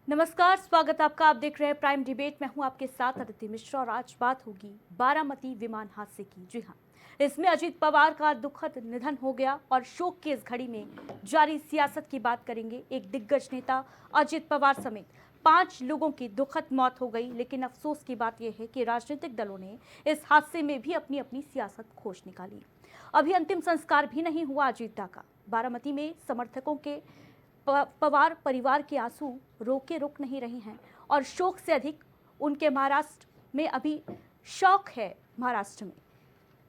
नमस्कार, स्वागत आपका। आप देख रहे हैं प्राइम डिबेट। मैं हूं आपके साथ अदिति मिश्रा और आज बात होगी बारामती विमान हादसे की। जी हां, इसमें अजीत पवार का दुखद निधन हो गया और शोक की इस घड़ी में जारी सियासत की बात करेंगे। एक दिग्गज नेता अजीत पवार समेत 5 लोगों की दुखद मौत हो गई, लेकिन अफसोस की बात यह है कि राजनीतिक दलों ने इस हादसे में भी अपनी अपनी सियासत खोज निकाली। अभी अंतिम संस्कार भी नहीं हुआ अजीत दा का। बारामती में समर्थकों के पवार परिवार के आंसू रोके रुक नहीं रहे हैं और शोक से अधिक उनके महाराष्ट्र में अभी शौक है। महाराष्ट्र में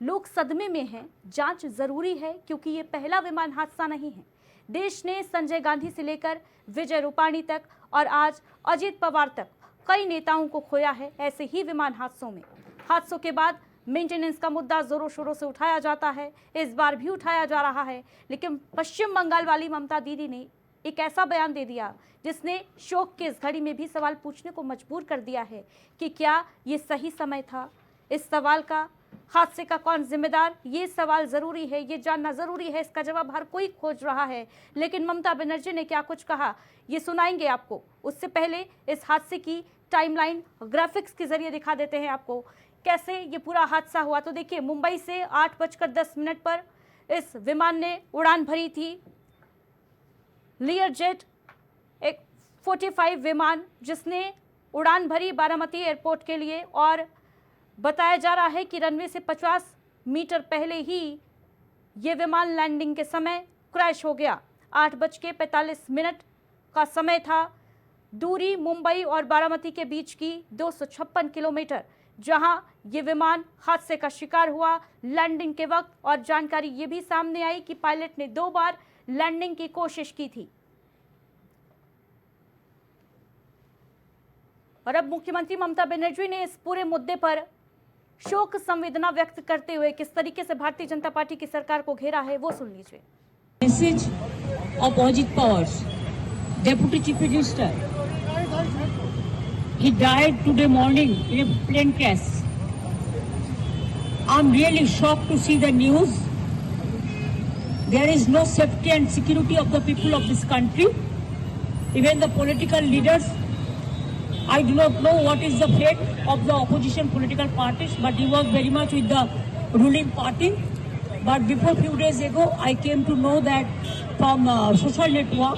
लोग सदमे में हैं। जांच जरूरी है क्योंकि ये पहला विमान हादसा नहीं है। देश ने संजय गांधी से लेकर विजय रूपाणी तक और आज अजीत पवार तक कई नेताओं को खोया है ऐसे ही विमान हादसों में। हादसों के बाद मेंटेनेंस का मुद्दा जोरों शोरों से उठाया जाता है, इस बार भी उठाया जा रहा है, लेकिन पश्चिम बंगाल वाली ममता दीदी ने एक ऐसा बयान दे दिया जिसने शोक की इस घड़ी में भी सवाल पूछने को मजबूर कर दिया है कि क्या ये सही समय था। इस सवाल का, हादसे का कौन जिम्मेदार, ये सवाल जरूरी है, ये जानना जरूरी है। इसका जवाब हर कोई खोज रहा है, लेकिन ममता बनर्जी ने क्या कुछ कहा ये सुनाएंगे आपको। उससे पहले इस हादसे की टाइमलाइन ग्राफिक्स के जरिए दिखा देते हैं आपको कैसे ये पूरा हादसा हुआ। तो देखिए, मुंबई से 8:10 पर इस विमान ने उड़ान भरी थी। लियर जेट एक 45 विमान जिसने उड़ान भरी बारामती एयरपोर्ट के लिए, और बताया जा रहा है कि रनवे से 50 मीटर पहले ही ये विमान लैंडिंग के समय क्रैश हो गया। 8:45 का समय था। दूरी मुंबई और बारामती के बीच की 256 किलोमीटर, जहां ये विमान हादसे का शिकार हुआ लैंडिंग के वक्त। और जानकारी ये भी सामने आई कि पायलट ने 2 बार लैंडिंग की कोशिश की थी। और अब मुख्यमंत्री ममता बनर्जी ने इस पूरे मुद्दे पर शोक संवेदना व्यक्त करते हुए किस तरीके से भारतीय जनता पार्टी की सरकार को घेरा है वो सुन लीजिए। Message of Ajit Pawar, Deputy Chief Minister. He died today morning in a plane crash. I'm really shocked to see the news. There is no safety and security of the people of this country. Even the political leaders, I do not know what is the fate of the opposition political parties, but he was very much with the ruling party. But before few days ago, I came to know that from social network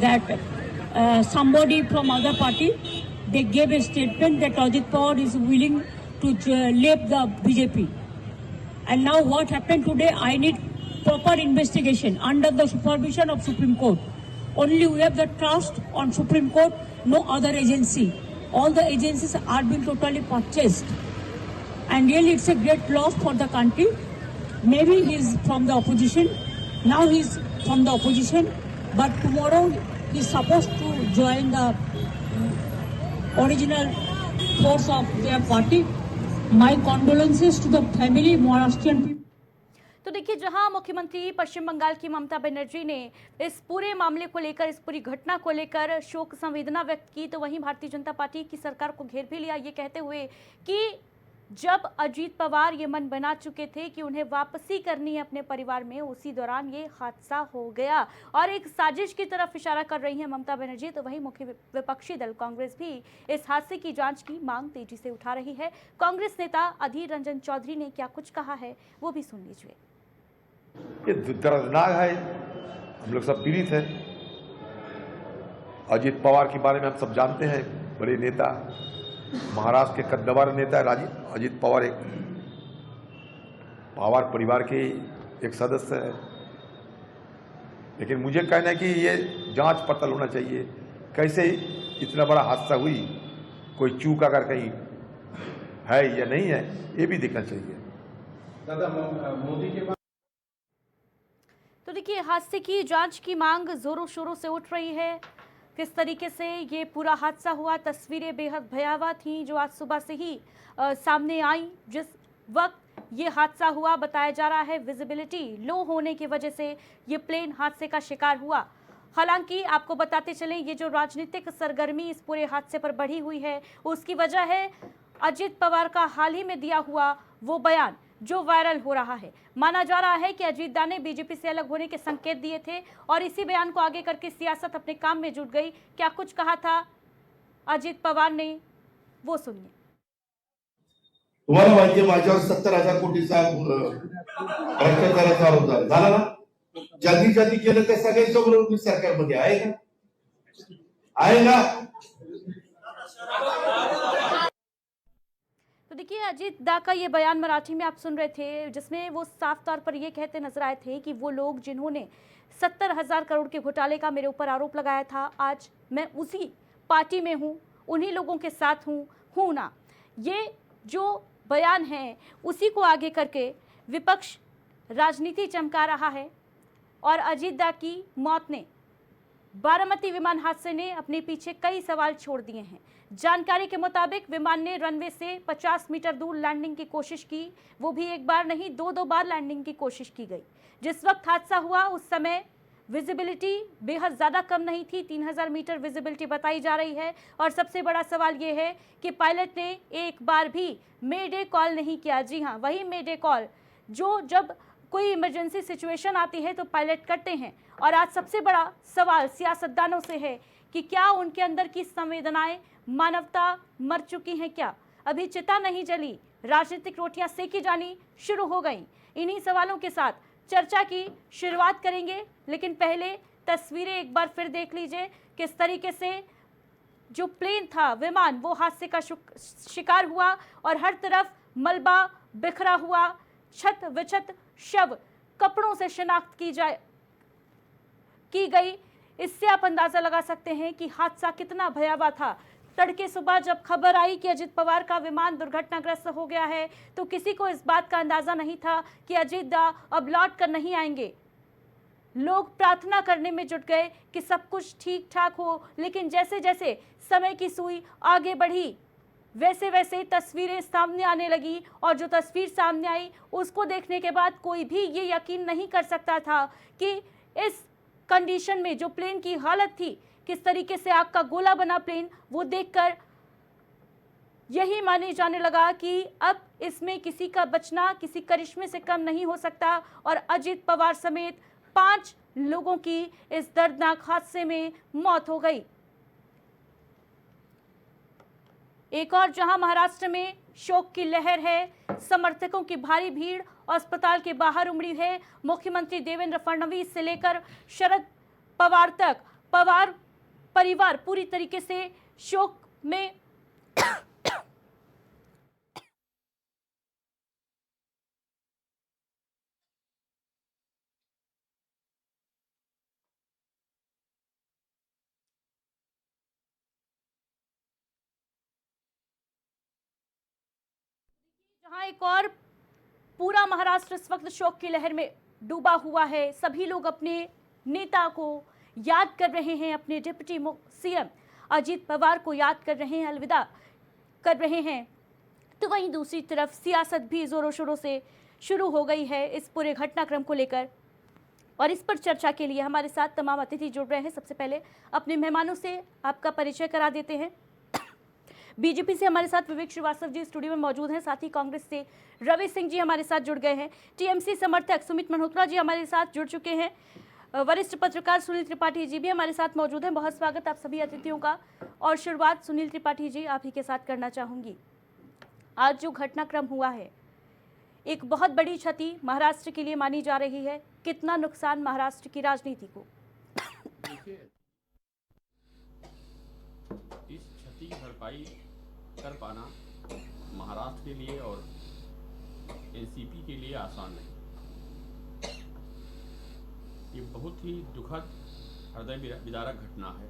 that somebody from other party, they gave a statement that Ajit Pawar is willing to leave the BJP. And now what happened today, I need proper investigation under the supervision of Supreme Court. Only we have the trust on Supreme Court, no other agency. All the agencies are being totally purchased. And really it's a great loss for the country. Maybe he's from the opposition. Now he's from the opposition. But tomorrow he's supposed to join the original force of their party. My condolences to the family, Maharashtrian people. तो देखिए, जहां मुख्यमंत्री पश्चिम बंगाल की ममता बनर्जी ने इस पूरे मामले को लेकर, इस पूरी घटना को लेकर शोक संवेदना व्यक्त की, तो वहीं भारतीय जनता पार्टी की सरकार को घेर भी लिया, ये कहते हुए कि जब अजीत पवार ये मन बना चुके थे कि उन्हें वापसी करनी है अपने परिवार में, उसी दौरान ये हादसा हो गया और एक साजिश की तरफ इशारा कर रही है ममता बनर्जी। तो वहीं मुख्य विपक्षी दल कांग्रेस भी इस हादसे की जांच की मांग तेजी से उठा रही है। कांग्रेस नेता अधीर रंजन चौधरी ने क्या कुछ कहा है वो भी सुन लीजिए। ये दर्दनाक है, हम लोग सब पीड़ित हैं। अजीत पवार के बारे में हम सब जानते हैं, बड़े नेता, महाराष्ट्र के कद्दावर नेता अजीत पवार एक पवार परिवार के एक सदस्य है। लेकिन मुझे कहना है कि ये जांच पड़ताल होना चाहिए, कैसे इतना बड़ा हादसा हुई, कोई चूक अगर कहीं है या नहीं है ये भी देखना चाहिए। दादा, मोदी के तो देखिए, हादसे की जांच की मांग जोरों शोरों से उठ रही है। किस तरीके से ये पूरा हादसा हुआ, तस्वीरें बेहद भयावह थीं जो आज सुबह से ही सामने आई। जिस वक्त ये हादसा हुआ, बताया जा रहा है विजिबिलिटी लो होने की वजह से ये प्लेन हादसे का शिकार हुआ। हालांकि आपको बताते चलें, ये जो राजनीतिक सरगर्मी इस पूरे हादसे पर बढ़ी हुई है, उसकी वजह है अजीत पवार का हाल ही में दिया हुआ वो बयान जो वायरल हो रहा है। माना जा रहा है कि अजीत दा ने बीजेपी से अलग होने के संकेत दिए थे और इसी बयान को आगे करके सियासत अपने काम में जुट गई। क्या कुछ कहा था अजित पवार ने, वो सुनिए। तुम्हाला माहिती आहे माझ्यावर 70,000 कोटीचा भ्रष्टाचाराचा आरोप झाला ना. ज्यांनी ज्यांनी केलं त्या सगळ्यांच्या बरोबर मी सरकारमध्ये आहे का? आहे ना. तो देखिए अजीत दा का ये बयान मराठी में आप सुन रहे थे, जिसमें वो साफ तौर पर ये कहते नजर आए थे कि वो लोग जिन्होंने 70,000 करोड़ के घोटाले का मेरे ऊपर आरोप लगाया था, आज मैं उसी पार्टी में हूँ, उन्हीं लोगों के साथ हूँ ना। ये जो बयान है उसी को आगे करके विपक्ष राजनीति चमका रहा है और अजीत दा की मौत ने, बारामती विमान हादसे ने अपने पीछे कई सवाल छोड़ दिए हैं। जानकारी के मुताबिक विमान ने रनवे से 50 मीटर दूर लैंडिंग की कोशिश की, वो भी एक बार नहीं, दो बार लैंडिंग की कोशिश की गई। जिस वक्त हादसा हुआ उस समय विजिबिलिटी बेहद ज़्यादा कम नहीं थी, 3000 मीटर विजिबिलिटी बताई जा रही है। और सबसे बड़ा सवाल ये है कि पायलट ने एक बार भी मेडे कॉल नहीं किया। जी हाँ, वही मेडे कॉल जो जब कोई इमरजेंसी सिचुएशन आती है तो पायलट करते हैं। और आज सबसे बड़ा सवाल सियासतदानों से है कि क्या उनके अंदर की संवेदनाएं, मानवता मर चुकी हैं क्या? अभी चिता नहीं जली, राजनीतिक रोटियां सेकी जानी शुरू हो गई। इन्हीं सवालों के साथ चर्चा की शुरुआत करेंगे, लेकिन पहले तस्वीरें एक बार फिर देख लीजिए। किस तरीके से जो प्लेन था, विमान, वो हादसे का शिकार हुआ और हर तरफ मलबा बिखरा हुआ, छत विछत शव कपड़ों से शिनाख्त की गई। इससे आप अंदाजा लगा सकते हैं कि हादसा कितना भयावह था। तड़के सुबह जब खबर आई कि अजित पवार का विमान दुर्घटनाग्रस्त हो गया है, तो किसी को इस बात का अंदाजा नहीं था कि अजित दा अब लौट कर नहीं आएंगे। लोग प्रार्थना करने में जुट गए कि सब कुछ ठीक ठाक हो, लेकिन जैसे जैसे समय की सुई आगे बढ़ी वैसे वैसे तस्वीरें सामने आने लगी। और जो तस्वीर सामने आई उसको देखने के बाद कोई भी ये यकीन नहीं कर सकता था कि इस कंडीशन में जो प्लेन की हालत थी, किस तरीके से आग का गोला बना प्लेन, वो देखकर यही माने जाने लगा कि अब इसमें किसी का बचना किसी करिश्मे से कम नहीं हो सकता। और अजित पवार समेत 5 लोगों की इस दर्दनाक हादसे में मौत हो गई। एक और जहां महाराष्ट्र में शोक की लहर है, समर्थकों की भारी भीड़ अस्पताल के बाहर उमड़ी है। मुख्यमंत्री देवेंद्र फडणवीस से लेकर शरद पवार तक पवार परिवार पूरी तरीके से शोक में जहां एक और पूरा महाराष्ट्र इस वक्त शोक की लहर में डूबा हुआ है। सभी लोग अपने नेता को याद कर रहे हैं, अपने डिप्टी सीएम अजित पवार को याद कर रहे हैं, अलविदा कर रहे हैं। तो वहीं दूसरी तरफ सियासत भी जोरों शोरों से शुरू हो गई है इस पूरे घटनाक्रम को लेकर। और इस पर चर्चा के लिए हमारे साथ तमाम अतिथि जुड़ रहे हैं। सबसे पहले अपने मेहमानों से आपका परिचय करा देते हैं। बीजेपी से हमारे साथ विवेक श्रीवास्तव जी स्टूडियो में मौजूद हैं, साथ ही कांग्रेस से रवि सिंह जी हमारे साथ जुड़ गए हैं। टीएमसी समर्थक सुमित मल्होत्रा जी हमारे साथ जुड़ चुके हैं। वरिष्ठ पत्रकार सुनील त्रिपाठी जी भी हमारे साथ मौजूद हैं। बहुत स्वागत आप सभी अतिथियों का। और शुरुआत सुनील त्रिपाठी जी आप ही के साथ करना चाहूंगी। आज जो घटनाक्रम हुआ है, एक बहुत बड़ी क्षति महाराष्ट्र के लिए मानी जा रही है। कितना नुकसान महाराष्ट्र की राजनीति को? इस क्षति की भरपाई कर पाना महाराष्ट्र के लिए और एनसीपी के लिए आसान नहीं। ये बहुत ही दुखद, हृदय विदारक घटना है।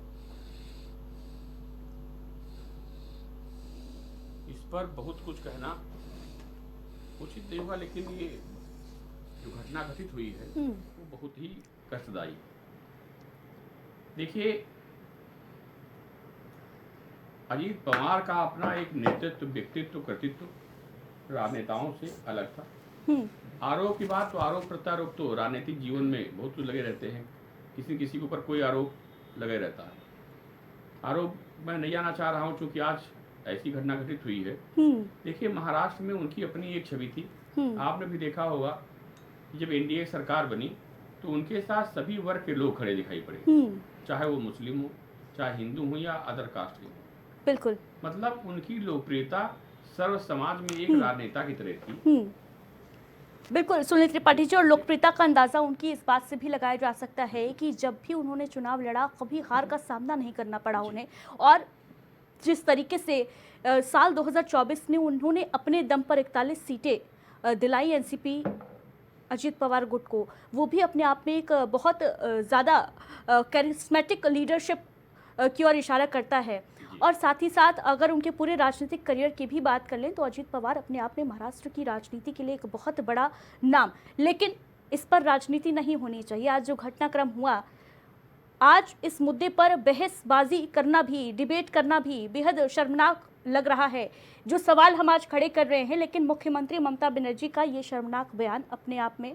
इस पर बहुत कुछ कहना उचित नहीं होगा, लेकिन ये जो घटना घटित हुई है वो बहुत ही कष्टदायी है। देखिए, अजीत पवार का अपना एक नेतृत्व, व्यक्तित्व, कृतित्व राजनेताओं से अलग था। आरोप की बात तो आरोप प्रत्यारोप तो राजनीतिक जीवन में बहुत कुछ लगे रहते हैं। किसी किसी के ऊपर कोई आरोप लगे रहता है। आरोप मैं नहीं जाना चाह रहा हूँ, क्योंकि आज ऐसी घटना घटित हुई है। देखिए, महाराष्ट्र में उनकी अपनी एक छवि थी। आपने भी देखा होगा कि जब एनडीए सरकार बनी तो उनके साथ सभी वर्ग के लोग खड़े दिखाई पड़े, चाहे वो मुस्लिम हो, चाहे हिंदू हो या अदर कास्ट के। बिल्कुल। मतलब उनकी लोकप्रियता सर्व समाज में एक राजनेता की तरह थी। बिल्कुल सुनील त्रिपाठी जी, और लोकप्रियता का अंदाजा उनकी इस बात से भी लगाया जा सकता है कि जब भी उन्होंने चुनाव लड़ा कभी हार का सामना नहीं करना पड़ा उन्हें, और जिस तरीके से साल 2024 में उन्होंने अपने दम पर 41 सीटें दिलाई एनसीपी अजीत पवार गुट को, वो भी अपने आप में एक बहुत ज़्यादा कैरिस्मेटिक लीडरशिप की ओर इशारा करता है। और साथ ही साथ अगर उनके पूरे राजनीतिक करियर की भी बात कर लें तो अजीत पवार अपने आप में महाराष्ट्र की राजनीति के लिए एक बहुत बड़ा नाम, लेकिन इस पर राजनीति नहीं होनी चाहिए। आज जो घटनाक्रम हुआ, आज इस मुद्दे पर बहसबाजी करना भी, डिबेट करना भी बेहद शर्मनाक लग रहा है। जो सवाल हम आज खड़े कर रहे हैं, लेकिन मुख्यमंत्री ममता बनर्जी का ये शर्मनाक बयान अपने आप में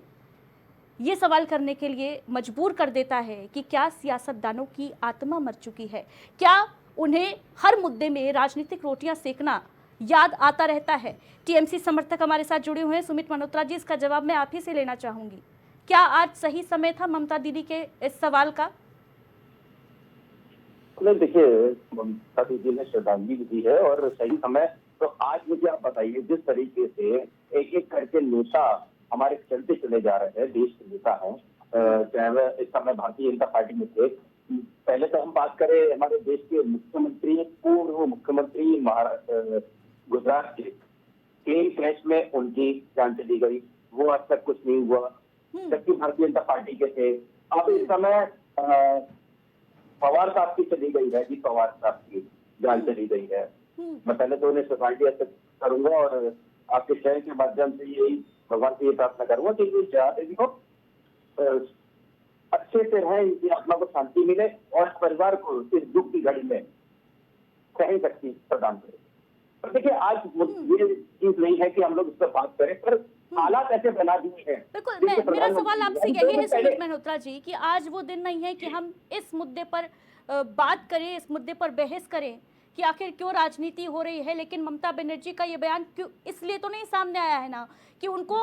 ये सवाल करने के लिए मजबूर कर देता है कि क्या सियासतदानों की आत्मा मर चुकी है? क्या उन्हें हर मुद्दे में राजनीतिक रोटियां सेकना याद आता रहता है? टीएमसी समर्थक हमारे साथ जुड़े हुए हैं, सुमित मल्होत्रा जी, इसका जवाब मैं आप ही से लेना चाहूंगी। क्या आज सही समय था ममता दीदी के इस सवाल का? नहीं, देखिए, ममता दीदी ने श्रद्धांजलि दी है और सही समय तो आज मुझे आप बताइए, जिस तरीके से एक एक करके नेता हमारे चलते चले जा रहे हैं, देश के नेता हैं, चाहे वह इस समय भारतीय जनता पार्टी में थे। पहले तो हम बात करें हमारे देश के मुख्यमंत्री, पूर्व मुख्यमंत्री महाराष्ट्र गुजरात के प्लेन क्रैश में उनकी जान चली गई, वो आज तक कुछ नहीं हुआ, जबकि भारतीय जनता पार्टी के थे। अब इस समय पवार साहब की चली गई है, जी पवार साहब की जान चली गई है। मैं पहले तो उन्हें श्रद्धांजलि अर्पित करूंगा और आपके चयन के माध्यम से यही भगवान से ये प्रार्थना करूंगा कि ये जाति को अच्छे से रहें, इनकी आत्मा को शांति मिले और परिवार को इस दुख की घड़ी में सही शक्ति प्रदान करें। पर देखिए, आज ये चीज नहीं है कि हम लोग इस पर बात करें, पर हालात ऐसे बना दिए हैं। बिल्कुल, मेरा सवाल आपसे यही है सुमित मल्होत्रा जी कि आज वो दिन नहीं है कि हम इस मुद्दे पर बात करें, इस मुद्दे पर बहस करें कि आखिर क्यों राजनीति हो रही है, लेकिन ममता बनर्जी का ये बयान क्यों इसलिए तो नहीं सामने आया है ना कि उनको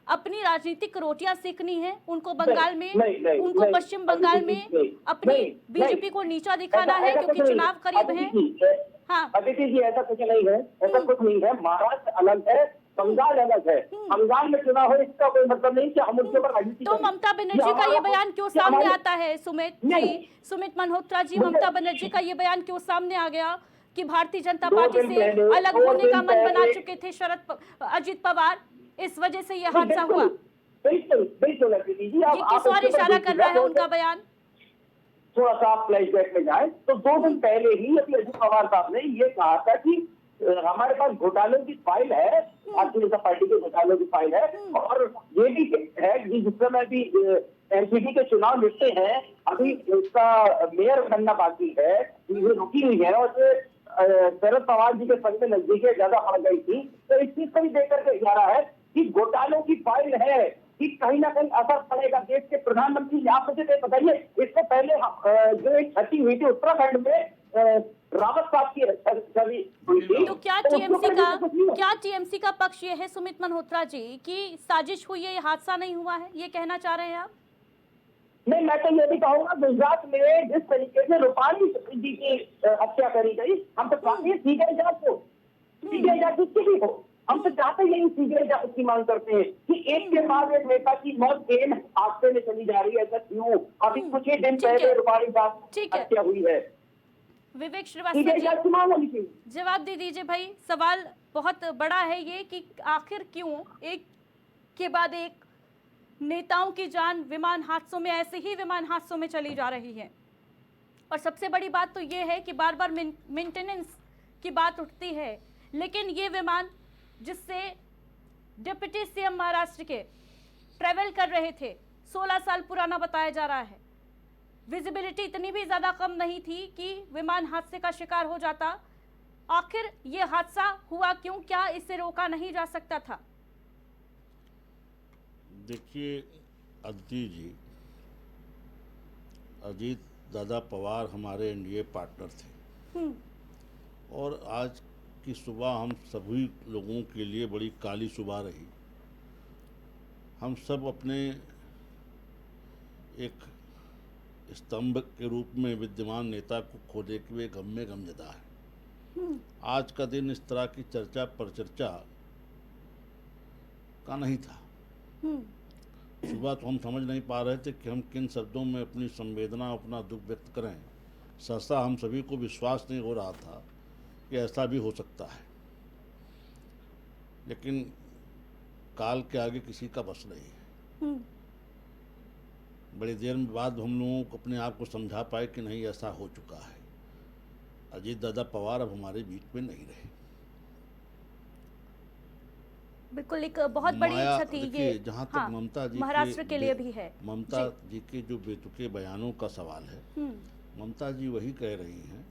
अपनी राजनीतिक रोटियां सेकनी है, उनको बंगाल में, उनको पश्चिम बंगाल में अपनी बीजेपी को नीचा दिखाना है क्योंकि चुनाव करीब है। हाँ अदिति जी, ऐसा कुछ नहीं है, ऐसा कुछ नहीं है। महाराष्ट्र अलग है, बंगाल अलग है। बंगाल में चुनाव हो इसका कोई मतलब नहीं कि हम उसके ऊपर राजनीति तो ममता बनर्जी का ये बयान क्यों सामने आता है सुमित मल्होत्रा जी, ममता बनर्जी का ये बयान क्यों सामने आ गया कि भारतीय जनता पार्टी से अलग होने का मन बना चुके थे अजीत पवार, इस वजह से ये हादसा हुआ? बिल्कुल बिल्कुल अदिति जी, ये किस और इशारा कर रहा है उनका बयान? थोड़ा सा आप फ्लैशबैक में जाएं तो 2 दिन पहले ही अभी अजीत पवार साहब ने ये कहा था कि हमारे पास घोटालों की फाइल है, भारतीय जनता पार्टी के घोटालों की फाइल है, और ये भी है कि जिस समय भी एनसीपी के चुनाव निपटे हैं, अभी उसका मेयर बनना बाकी है, चीजें रुकी हुई है और शरद पवार जी के संग में नजदीकें ज्यादा बढ़ गई थी। तो इस चीज को भी देख करके जा रहा है कि घोटालों की फाइल है कि कहीं ना कहीं असर पड़ेगा। देश के प्रधानमंत्री, आप मुझे बताइए, इससे पहले जो एक क्षति हुई थी उत्तराखंड में रावत साहब की छवि हुई थी, तो क्या टीएमसी का पक्ष ये है सुमित मल्होत्रा जी कि साजिश हुई है, ये हादसा नहीं हुआ है, ये कहना चाह रहे हैं आप? नहीं, मैं तो ये भी कहूंगा, गुजरात में जिस तरीके से रूपानी जी की हत्या करी गई, हम तो चाहते हैं सीबीआई जांच हो, सीबीआई जांच जिसकी भी हो, हम तो चाहते हैं सीबीआई जांच की मांग करते हैं कि एक के बाद एक नेता की मौत ट्रेन हादसे में चली जा रही है, ऐसा क्यों? अभी कुछ ही दिन पहले रूपानी साहब हत्या हुई है। विवेक श्रीवास्तव जी, जवाब दे दीजिए भाई, सवाल बहुत बड़ा है ये कि आखिर क्यों एक के बाद एक नेताओं की जान विमान हादसों में, ऐसे ही विमान हादसों में चली जा रही है। और सबसे बड़ी बात तो ये है कि बार बार मेंटेनेंस की बात उठती है, लेकिन ये विमान जिससे डिप्टी सीएम महाराष्ट्र के ट्रेवल कर रहे थे, 16 साल पुराना बताया जा रहा है। विजिबिलिटी इतनी भी ज़्यादा कम नहीं थी कि विमान हादसे का शिकार हो जाता। आखिर ये हादसा हुआ क्यों? क्या इसे रोका नहीं जा सकता था? देखिए अदिति जी, अजीत दादा पवार हमारे एनडीए पार्टनर थे और आज की सुबह हम सभी लोगों के लिए बड़ी काली सुबह रही। हम सब अपने एक स्तंभ के रूप में विद्यमान नेता को खोने के गम में गमजदा है। आज का दिन इस तरह की चर्चा परिचर्चा का नहीं था। सुबह तो हम समझ नहीं पा रहे थे कि हम किन शब्दों में अपनी संवेदना, अपना दुख व्यक्त करें। सहसा हम सभी को विश्वास नहीं हो रहा था कि ऐसा भी हो सकता है, लेकिन काल के आगे किसी का बस नहीं है। बड़ी देर बाद हम लोगों को अपने आप को समझा पाए कि नहीं, ऐसा हो चुका है। अजीत दादा पवार अब हमारे बीच में नहीं रहे। बिल्कुल एक बहुत बड़ी माया, क्षति ये देखिए, जहाँ तक हाँ, ममता जी महाराष्ट्र के लिए भी है। ममता जी के जो बेतुके बयानों का सवाल है, ममता जी वही कह रही हैं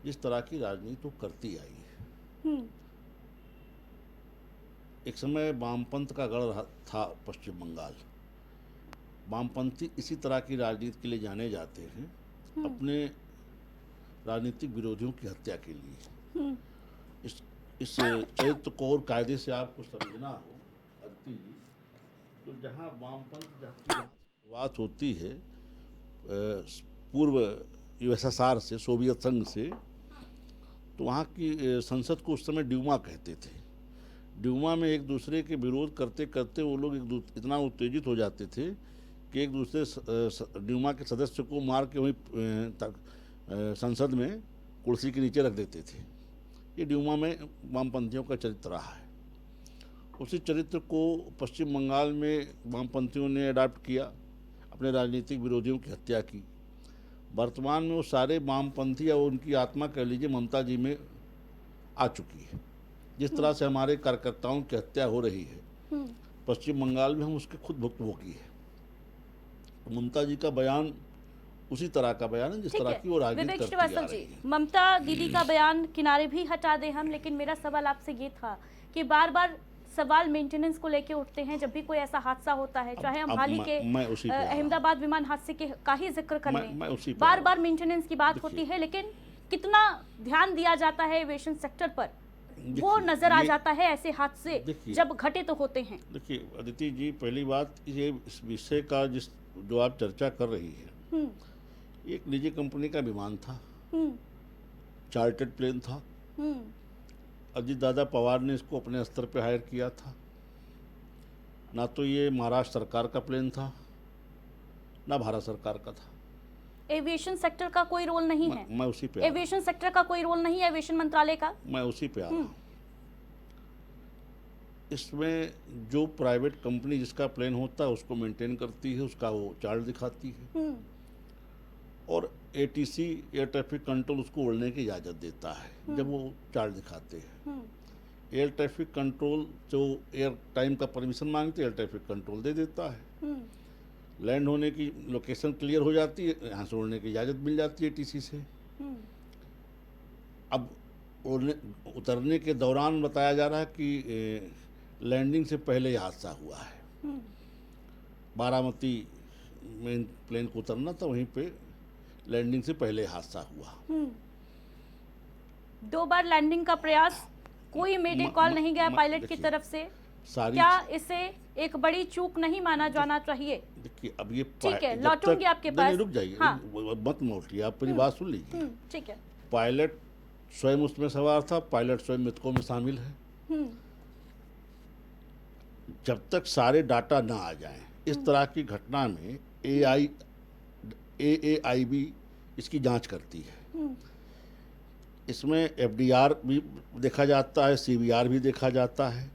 जिस तरह की राजनीति तो करती आई है। एक समय वामपंथ का गढ़ था पश्चिम बंगाल। वामपंथी इसी तरह की राजनीति के लिए जाने जाते हैं, अपने राजनीतिक विरोधियों की हत्या के लिए। इस चरित्र को और कायदे से आपको समझना हो अदिति जी, तो जहाँ वामपंथ की बात होती है पूर्व यूएसएसआर से, सोवियत संघ से, तो वहाँ की संसद को उस समय ड्यूमा कहते थे। ड्यूमा में एक दूसरे के विरोध करते करते वो लोग इतना उत्तेजित हो जाते थे कि एक दूसरे ड्यूमा के सदस्य को मार के वहीं संसद में कुर्सी के नीचे रख देते थे। ये ड्यूमा में वामपंथियों का चरित्र रहा है। उसी चरित्र को पश्चिम बंगाल में वामपंथियों ने अडॉप्ट किया, अपने राजनीतिक विरोधियों की हत्या की। वर्तमान में वो सारे वामपंथी या उनकी आत्मा कह लीजिए ममता जी में आ चुकी है। जिस तरह से हमारे कार्यकर्ताओं की हत्या हो रही है पश्चिम बंगाल में, हम उसके खुद भुक्तभोगी है। ममता जी का बयान उसी तरह का बयान है जिस तरह की वो राजनीति करती आ रही है। ममता दीदी का बयान किनारे भी हटा दें हम, लेकिन मेरा सवाल आपसे ये था कि बार बार सवाल मेंटेनेंस को लेके उठते हैं जब भी कोई ऐसा हादसा होता है, चाहे हम हाल ही के अहमदाबाद विमान हादसे का ही जिक्र कर लें, बार बार मेंटेनेंस की बात होती है, लेकिन कितना ध्यान दिया जाता है एविएशन सेक्टर पर वो नजर आ जाता है ऐसे हादसे जब घटे तो होते हैं। देखिए अदिति जी, पहली बात ये इस विषय का जो आप चर्चा कर रही है, एक निजी कंपनी का विमान था, चार्टर्ड प्लेन था। अजीत दादा पवार ने इसको अपने स्तर पे हायर किया था। ना तो ये महाराष्ट्र सरकार का प्लेन था, ना भारत सरकार का था। एविएशन सेक्टर का कोई रोल नहीं है। मैं उसी पे एविएशन सेक्टर का कोई रोल नहीं है, एविएशन मंत्रालय का। मैं उसी पे आ रहा हूँ। इसमें जो प्राइवेट कंपनी जिसका प्लेन होता है उसको मेंटेन करती है, उसका वो चार्ट दिखाती है, और एटीसी एयर ट्रैफिक कंट्रोल उसको उड़ने की इजाज़त देता है जब वो चार्ट दिखाते हैं। एयर ट्रैफिक कंट्रोल जो एयर टाइम का परमिशन मांगते एयर ट्रैफिक कंट्रोल दे देता है। लैंड होने की लोकेशन क्लियर हो जाती है, यहाँ से उड़ने की इजाज़त मिल जाती है टीसी से। अब उतरने के दौरान बताया जा रहा है कि लैंडिंग से पहले ही हादसा हुआ है। बारामती में प्लेन को उतरना था, वहीं पे लैंडिंग से पहले हादसा हुआ। 2 बार लैंडिंग का प्रयास, कोई मेडे कॉल नहीं गया पायलट की तरफ से। क्या इसे एक बड़ी चूक नहीं माना जाना चाहिए? देखिए अब ये ठीक है, लौटूंगी आपके पास। रुक जाइए, मत मोटिए, आप मेरी बात सुन लीजिए। ठीक है। पायलट स्वयं उसमें सवार था, पायलट स्वयं मृतकों में शामिल है। जब तक सारे डाटा ना आ जाएं, इस तरह की घटना में AAIB इसकी जांच करती है। इसमें FDR भी देखा जाता है, CVR भी देखा जाता है,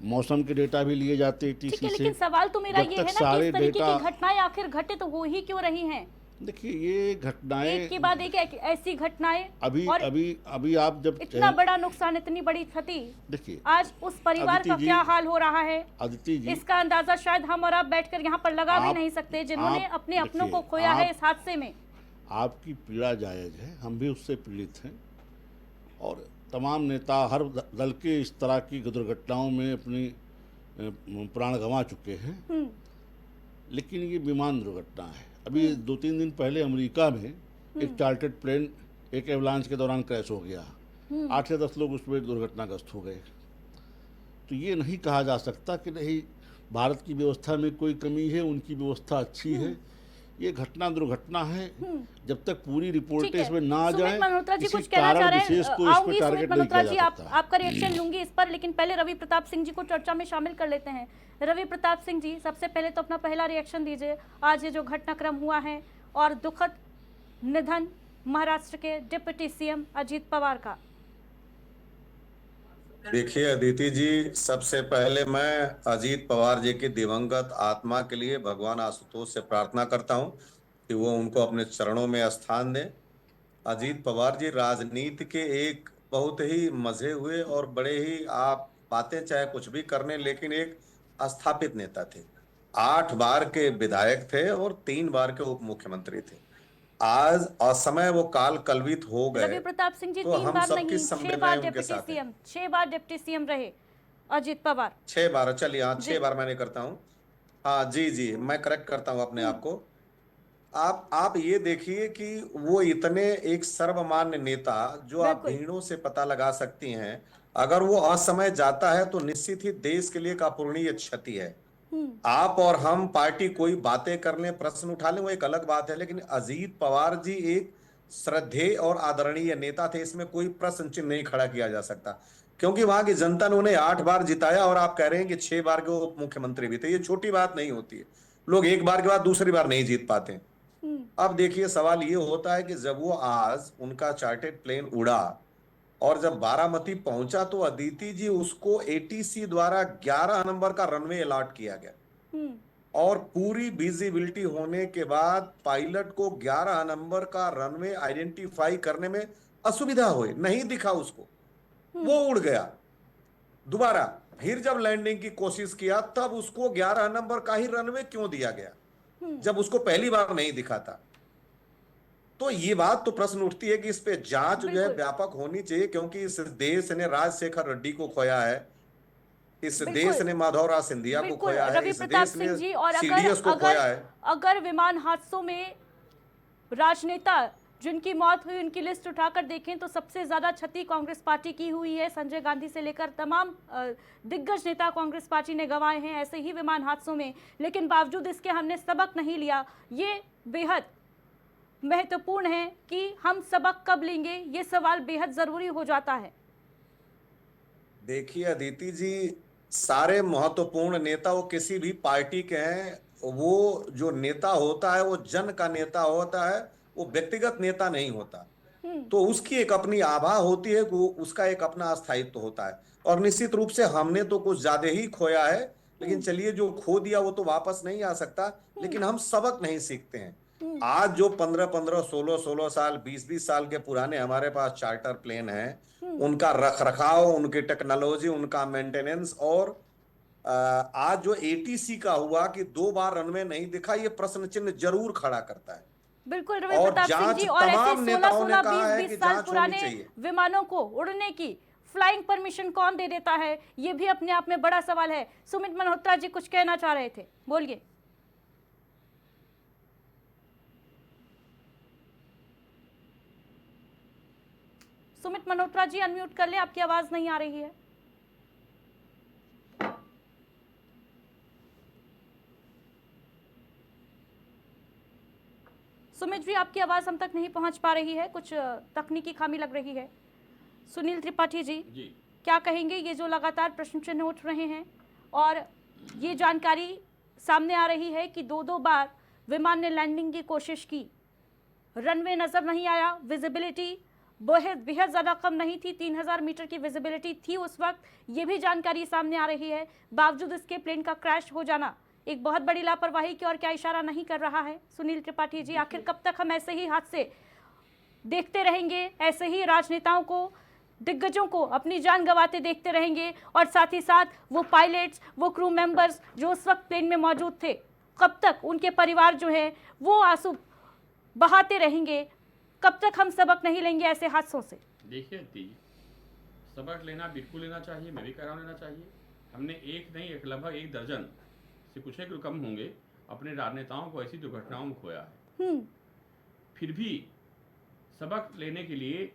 मौसम के डेटा भी लिए जाते हैं टीसी से। लेकिन सवाल तो मेरा ये है ना कि इस तरीके की घटनाएं आखिर घटे तो हो ही क्यों रही हैं? देखिए ये घटनाएं एक के बाद एक ऐसी घटनाएं, अभी आप जब इतना बड़ा नुकसान, इतनी बड़ी क्षति, देखिए आज उस परिवार का क्या हाल हो रहा है अदिति जी, इसका अंदाजा शायद हम और आप बैठकर यहाँ पर लगा भी नहीं सकते, जिन्होंने अपने अपनों को खोया है इस हादसे में। आपकी पीड़ा जायज है, हम भी उससे पीड़ित हैं, और तमाम नेता हर दल के इस तरह की दुर्घटनाओं में अपनी प्राण गंवा चुके हैं। लेकिन ये विमान दुर्घटना है। अभी 2-3 दिन पहले अमेरिका में एक चार्टर्ड प्लेन एक एवलांच के दौरान क्रैश हो गया। 8 से 10 लोग उसमें दुर्घटनाग्रस्त हो गए। तो ये नहीं कहा जा सकता कि नहीं भारत की व्यवस्था में कोई कमी है, उनकी व्यवस्था अच्छी है। ये घटना दुर्घटना है। जब तक पूरी ठीक रिपोर्टें है। इसमें ना आ सुमित जाए, मल्होत्रा जी किसी कुछ कहना चाह कारण रहे हैं? विशेष को इस आऊंगी पर सुमित टारगेट नहीं मल्होत्रा किया जी, जा आप सकता। आपका रिएक्शन लूंगी इस पर, लेकिन पहले रवि प्रताप सिंह जी को चर्चा में शामिल कर लेते हैं। रवि प्रताप सिंह जी, सबसे पहले तो अपना पहला रिएक्शन दीजिए आज ये जो घटनाक्रम हुआ है और दुखद निधन महाराष्ट्र के डिप्टी सीएम अजीत पवार का। देखिए अदिति जी, सबसे पहले मैं अजीत पवार जी की दिवंगत आत्मा के लिए भगवान आशुतोष से प्रार्थना करता हूं कि वो उनको अपने चरणों में स्थान दें। अजीत पवार जी राजनीति के एक बहुत ही मजे हुए और बड़े ही, आप बातें चाहे कुछ भी करने, लेकिन एक स्थापित नेता थे। 8 बार के विधायक थे और 3 बार के उप मुख्यमंत्री थे। आज असमय वो काल कलवित हो रवि गए, प्रताप सिंह जी तो 3 हम बार सबकी नहीं, 6 संवेदनाएं बार उनके डिप्टी साथ हैं। सीएम, 6 बार डिप्टी सीएम रहे अजीत पवार। 6 बार, चलिए हाँ, जी। 6 बार मैंने करता हूँ। हाँ जी जी, मैं करेक्ट करता हूँ अपने आप को। आप ये देखिए कि वो इतने एक सर्वमान्य नेता, जो आप बिल्कुल। भीड़ों से पता लगा सकती हैं, अगर वो असमय जाता है तो निश्चित ही देश के लिए एक अपूरणीय क्षति है। आप और हम पार्टी कोई बातें कर लें, प्रश्न उठा लें, वो एक अलग बात है, लेकिन अजीत पवार जी एक श्रद्धेय और आदरणीय नेता थे, इसमें कोई प्रश्न चिन्ह नहीं खड़ा किया जा सकता। क्योंकि वहां की जनता ने उन्हें 8 बार जिताया और आप कह रहे हैं कि 6 बार के उप मुख्यमंत्री भी थे। ये छोटी बात नहीं होती है। लोग एक बार के बाद दूसरी बार नहीं जीत पाते। अब देखिए, सवाल ये होता है कि जब वो आज उनका चार्टेड प्लेन उड़ा और जब बारामती पहुंचा तो अदिति जी, उसको एटीसी द्वारा 11 नंबर का रनवे अलॉट किया गया और पूरी विजिबिलिटी होने के बाद पायलट को 11 नंबर का रनवे आइडेंटिफाई करने में असुविधा हुई, नहीं दिखा उसको, वो उड़ गया। दोबारा फिर जब लैंडिंग की कोशिश किया तब उसको 11 नंबर का ही रनवे क्यों दिया गया, जब उसको पहली बार नहीं दिखा था। तो ये बात तो प्रश्न उठती है कि इस पे जांच जो है बिल्कुल। व्यापक होनी चाहिए, क्योंकि इस देश ने राजशेखर रेड्डी को खोया है, इस बिल्कुल। देश ने माधवराव सिंधिया को बिल्कुल खोया है, रवि इस प्रताप देश सिंह जी, ने और सीडीएस को खोया है। अगर विमान हादसों में राजनेता जिनकी मौत हुई उनकी लिस्ट उठाकर देखें तो सबसे ज्यादा क्षति कांग्रेस पार्टी की हुई है। संजय गांधी से लेकर तमाम दिग्गज नेता कांग्रेस पार्टी ने गंवाए हैं ऐसे ही विमान हादसों में, लेकिन बावजूद इसके हमने सबक नहीं लिया। ये बेहद महत्वपूर्ण है कि हम सबक कब लेंगे, ये सवाल बेहद जरूरी हो जाता है। देखिए अदिति जी, सारे महत्वपूर्ण नेता वो किसी भी पार्टी के हैं, वो जो नेता होता है वो जन का नेता होता है, वो व्यक्तिगत नेता नहीं होता। तो उसकी एक अपनी आभा होती है, वो उसका एक अपना स्थायित्व होता है। और निश्चित रूप से हमने तो कुछ ज्यादा ही खोया है, लेकिन चलिए, जो खो दिया वो तो वापस नहीं आ सकता, लेकिन हम सबक नहीं सीखते हैं। आज जो 15-15, 16-16 साल, 20-20 साल के पुराने हमारे पास चार्टर प्लेन हैं, उनका रख रखाव, उनकी टेक्नोलॉजी, उनका मेंटेनेंस, और आज जो एटीसी का हुआ कि 2 बार रनवे नहीं दिखा, ये प्रश्न चिन्ह जरूर खड़ा करता है। बिल्कुल रवि और प्रताप सिंह जांच जी, और ऐसे तमाम नेताओं ने 16-16, कहा है 20-20 कि साल जांच होनी पुराने चाहिए। विमानों को उड़ने की फ्लाइंग परमिशन कौन दे देता है, ये भी अपने आप में बड़ा सवाल है। सुमित मल्होत्रा जी कुछ कहना चाह रहे थे, बोलिए। सुमित मल्होत्रा जी अनम्यूट कर ले, आपकी आवाज नहीं आ रही है। सुमित जी, आपकी आवाज हम तक नहीं पहुंच पा रही है, कुछ तकनीकी खामी लग रही है। सुनील त्रिपाठी जी, क्या कहेंगे, ये जो लगातार प्रश्न चिन्ह उठ रहे हैं और ये जानकारी सामने आ रही है कि 2-2 बार विमान ने लैंडिंग की कोशिश की, रनवे नजर नहीं आया, विजिबिलिटी बेहद ज़्यादा कम नहीं थी, 3000 मीटर की विजिबिलिटी थी उस वक्त, ये भी जानकारी सामने आ रही है। बावजूद इसके प्लेन का क्रैश हो जाना एक बहुत बड़ी लापरवाही की और क्या इशारा नहीं कर रहा है सुनील त्रिपाठी जी? आखिर कब तक हम ऐसे ही हादसे देखते रहेंगे, ऐसे ही राजनेताओं को, दिग्गजों को अपनी जान गंवाते देखते रहेंगे, और साथ ही साथ वो पायलट्स, वो क्रू मेंबर्स जो उस वक्त प्लेन में मौजूद थे, कब तक उनके परिवार जो है वो आंसू बहाते रहेंगे? कब तक हम सबक नहीं लेंगे ऐसे हादसों से? देखिए सबक लेना बिल्कुल लेना चाहिए, मैं भी कह रहा हूँ लेना चाहिए। हमने एक नहीं, एक लगभग 1 दर्जन से कुछ एक कम होंगे अपने राजनेताओं को ऐसी दुर्घटनाओं में खोया है। फिर भी सबक लेने के लिए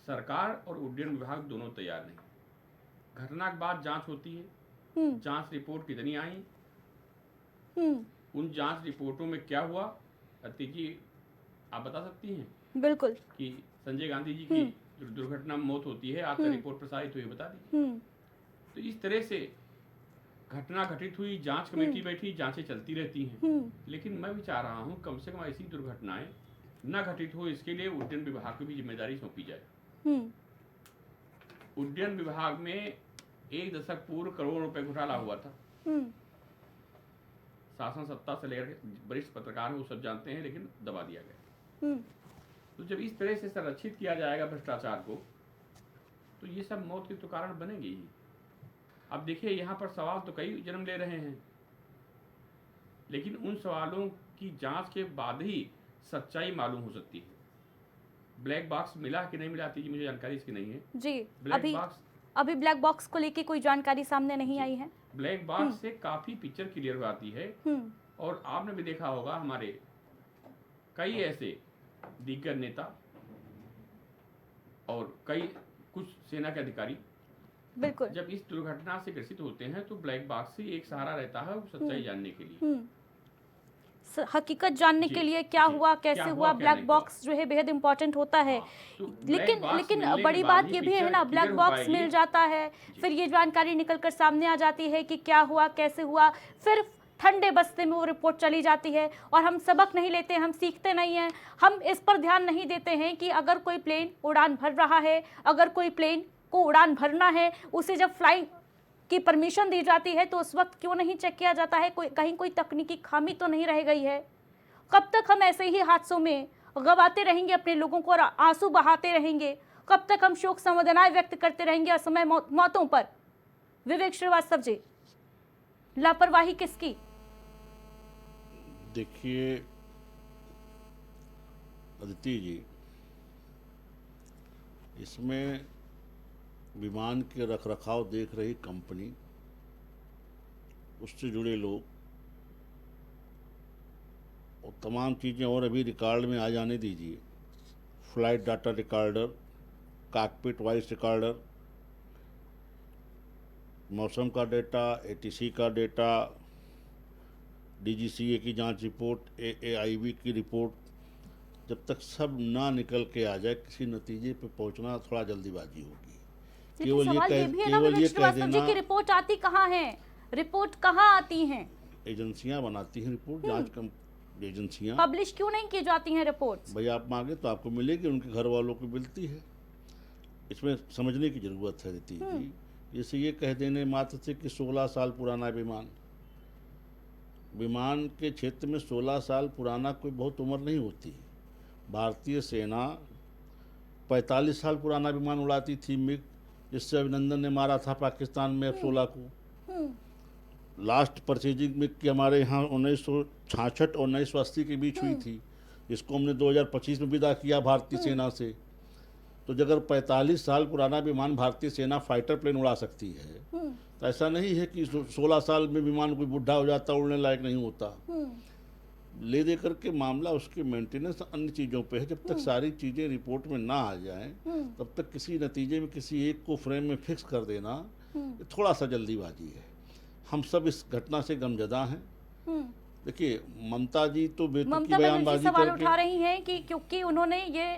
सरकार और उड्डयन विभाग दोनों तैयार नहीं। घटना के बाद जांच होती है, जांच रिपोर्ट कितनी आई, उन जांच रिपोर्टों में क्या हुआ, अति जी आप बता सकती हैं बिल्कुल। कि संजय गांधी जी की जो दुर्घटना में मौत होती है, आज तक रिपोर्ट प्रसारित हुई, बता दी। तो इस तरह से घटना घटित हुई, जांच कमेटी बैठी, जांचें चलती रहती हैं। लेकिन मैं भी चाह रहा हूं कम से कम ऐसी दुर्घटनाएं न घटित हो, इसके लिए उड्डयन विभाग की भी जिम्मेदारी सौंपी जाए। उड्डयन विभाग में 1 दशक पूर्व करोड़ों रुपए घोटाला हुआ था। शासन सत्ता से लेकर वरिष्ठ पत्रकार हैं, वो सब जानते हैं, लेकिन दबा दिया गया। तो जब इस तरह से संरक्षित किया जाएगा भ्रष्टाचार को, तो ये सब मौत के तो कारण बनेंगे ही। अब देखिए यहाँ पर सवाल तो कई जन्म ले रहे हैं, लेकिन उन सवालों की जांच के बाद ही सच्चाई मालूम हो सकती है। ब्लैक बॉक्स मिला कि नहीं मिला थी, मुझे जानकारी इसकी नहीं है जी। ब्लैक अभी ब्लैक बॉक्स को लेके कोई जानकारी सामने नहीं आई है। ब्लैक बॉक्स से काफी पिक्चर क्लियर हो आती है। और आपने भी देखा होगा, हमारे कई ऐसे दिग्गज नेता और कुछ सेना के अधिकारी बिल्कुल जब इस दुर्घटना से ग्रसित होते हैं तो ब्लैक बॉक्स ही एक सहारा रहता है सच्चाई जानने के लिए, हकीकत जानने के लिए, क्या हुआ कैसे हुआ। ब्लैक बॉक्स जो है बेहद इंपॉर्टेंट होता है। तो लेकिन बड़ी बात ये भी है ना, ब्लैक बॉक्स मिल जाता है, फिर ये जानकारी निकल कर सामने आ जाती है कि क्या हुआ कैसे हुआ, फिर ठंडे बस्ते में वो रिपोर्ट चली जाती है और हम सबक नहीं लेते, हम सीखते नहीं हैं, हम इस पर ध्यान नहीं देते हैं कि अगर कोई प्लेन उड़ान भर रहा है, अगर कोई प्लेन को उड़ान भरना है, उसे जब फ्लाइंग की परमिशन दी जाती है तो उस वक्त क्यों नहीं चेक किया जाता है, कहीं कोई तकनीकी खामी तो नहीं रह गई है। कब तक हम ऐसे ही हादसों में गवाते रहेंगे अपने लोगों को और आंसू बहाते रहेंगे? कब तक हम शोक संवेदनाएं व्यक्त करते रहेंगे असमय मौतों पर? विवेक श्रीवास्तव जी, लापरवाही किसकी? देखिए अदिति जी, इसमें विमान के रखरखाव देख रही कंपनी, उससे जुड़े लोग और तमाम चीज़ें और अभी रिकॉर्ड में आ जाने दीजिए। Flight data recorder, cockpit voice recorder, मौसम का डेटा, एटीसी का डेटा, डीजीसीए की जांच रिपोर्ट, एआईबी की रिपोर्ट, जब तक सब ना निकल के आ जाए किसी नतीजे पे पहुंचना थोड़ा जल्दीबाजी होगी। केवल ये कह देना की रिपोर्ट आती कहाँ है, रिपोर्ट कहाँ आती हैं? एजेंसियां बनाती हैं रिपोर्ट, जांच एजेंसियां पब्लिश क्यों नहीं की जाती हैं रिपोर्ट्स? भाई आप मांगे तो आपको मिलेगी, उनके घर वालों को मिलती है। इसमें समझने की जरूरत है रीति जी। जैसे ये कह देने मात्र से कि 16 साल पुराना विमान के क्षेत्र में 16 साल पुराना कोई बहुत उम्र नहीं होती। भारतीय सेना 45 साल पुराना विमान उड़ाती थी, मिग, जिससे अभिनंदन ने मारा था पाकिस्तान में F-16 को। लास्ट परचेजिंग मिग की हमारे यहाँ 1966 और 1980 के बीच हुई थी, जिसको हमने 2025 में विदा किया भारतीय सेना से। तो अगर 45 साल पुराना विमान भारतीय सेना फाइटर प्लेन उड़ा सकती है, तो ऐसा नहीं है कि 16 साल में विमान कोई बुढ़ा हो जाता, उड़ने लायक नहीं होता। ले दे करके मामला उसके मेंटेनेंस अन्य चीज़ों पे है। जब तक सारी चीज़ें रिपोर्ट में ना आ जाएं, तब तक किसी नतीजे में किसी एक को फ्रेम में फिक्स कर देना थोड़ा सा जल्दीबाजी है। हम सब इस घटना से गमजदा हैं। देखिए ममता जी तो बेतुकी बयानबाजी सवाल उठा रही हैं कि क्योंकि उन्होंने ये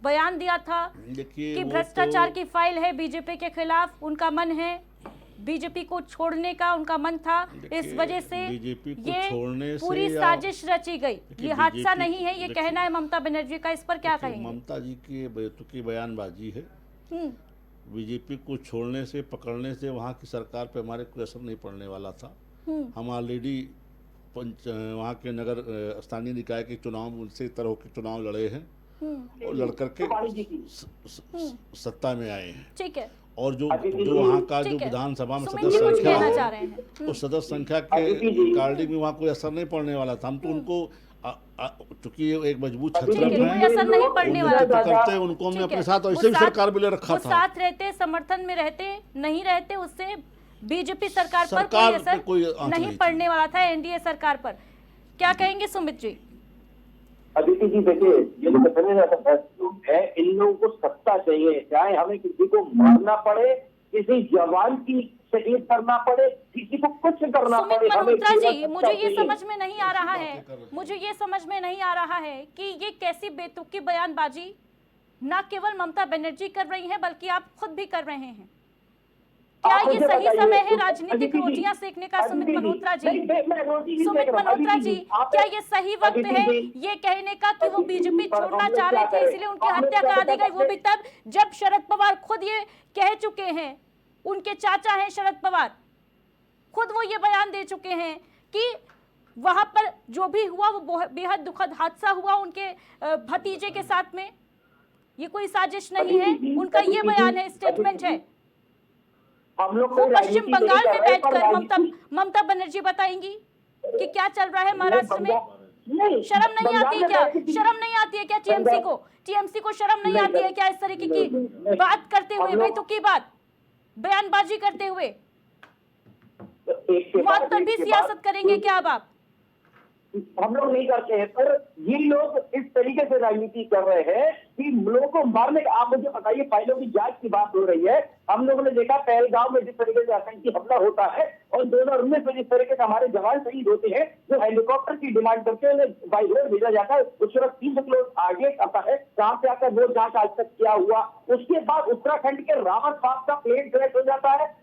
बयान दिया था कि भ्रष्टाचार की फाइल है बीजेपी के खिलाफ, उनका मन है बीजेपी को छोड़ने का, उनका मन था, इस वजह से ये पूरी साजिश रची गई। ये हादसा नहीं है, ये कहना है ममता बनर्जी का। इस पर क्या कहेंगे? ममता जी की बेतुकी बयानबाजी है। बीजेपी को छोड़ने से, पकड़ने से वहाँ की सरकार पे हमारे कोई असर नहीं पड़ने वाला था। हम ऑलरेडी वहाँ के नगर स्थानीय निकाय के चुनाव में उनसे तरह के चुनाव लड़े हैं और लड़कर के सत्ता में आए हैं। ठीक है। और जो वहाँ का जो विधानसभा में सदस्य संख्या है, उस सदस्य संख्या के रिकॉर्डिंग में वहाँ कोई असर नहीं पड़ने वाला था। हम तो उनको चूंकि एक मजबूत छत्रप है, उनको हमने अपने साथ ऐसे भी सरकार में ले रखा था। साथ रहते, समर्थन में रहते, नहीं रहते, उससे बीजेपी सरकार पर कोई असर नहीं पड़ने वाला था, एनडीए सरकार पर। क्या कहेंगे सुमित जी? अदिति जी देखिए, ये लोग है, इन लोगों को सत्ता चाहिए, चाहे हमें किसी को मारना पड़े, किसी जवान की शहीद करना पड़े, किसी को कुछ करना सुमित पड़े, हमें मल्होत्रा जीवन जी, सच्चा मुझे ये चाहिए। समझ में नहीं आ रहा है, मुझे ये समझ में नहीं आ रहा है कि ये कैसी बेतुकी बयानबाजी ना केवल ममता बनर्जी कर रही हैं बल्कि आप खुद भी कर रहे हैं। क्या आप ये मुझे सही बताइए, समय है तो राजनीतिक अदिति जी, रोटियां सेकने का? सुमित अदिति जी, मल्होत्रा जी, नहीं, मैं रोटी नहीं सुमित सेक रहा, मल्होत्रा अदिति जी, आप- क्या ये सही वक्त अदिति है जी, ये कहने का कि वो अदिति जी, बीजेपी पर छोड़ना हम लोग चाह रहे क्या थे करें? इसलिए उनकी हम लोग हत्या क्या करा दी गई, वो करें? भी तब जब शरद पवार खुद ये कह चुके हैं, उनके चाचा हैं शरद पवार, खुद वो ये बयान दे चुके हैं कि वहां पर जो भी हुआ वो बेहद दुखद हादसा हुआ उनके भतीजे के साथ में, ये कोई साजिश नहीं है, उनका ये बयान है, स्टेटमेंट है। हम लोग वो कोई पश्चिम राजनीति नहीं बंगाल कर में रहे, पर बैठकर राजनीति- ममता बनर्जी बताएंगी कि क्या चल रहा है महाराष्ट्र में। नहीं, शर्म नहीं बंगाल आती में क्या? बैठ के- शर्म नहीं आती है क्या टीएमसी को शर्म नहीं आती है क्या इस तरीके की नहीं, बात करते हुए, हम लोग- बेतुकी बात, बयानबाजी करते हुए? एक के मौत बाद पर एक भी के सियासत बाद- करेंगे क्या अब आप? हम लोग नहीं करते हैं, पर ये लोग इस तरीके से राजनीति कर रहे हैं कि लोगों को मारने का। आप मुझे बताइए, फाइलों की जांच की बात हो रही है, हम लोगों ने देखा पहलगांव में जिस तरीके से आतंकी हमला होता है और 2019 में जिस तरीके से हमारे जवान शहीद होते हैं, जो हेलीकॉप्टर की डिमांड करते हैं उन्हें बाई रोड भेजा जाता है, उस वक्त 300 किलो आगे आता है, कहां से आकर वो जांच आज तक क्या हुआ। उसके बाद उत्तराखंड के रावत पास का प्लेन क्रैश हो जाता है,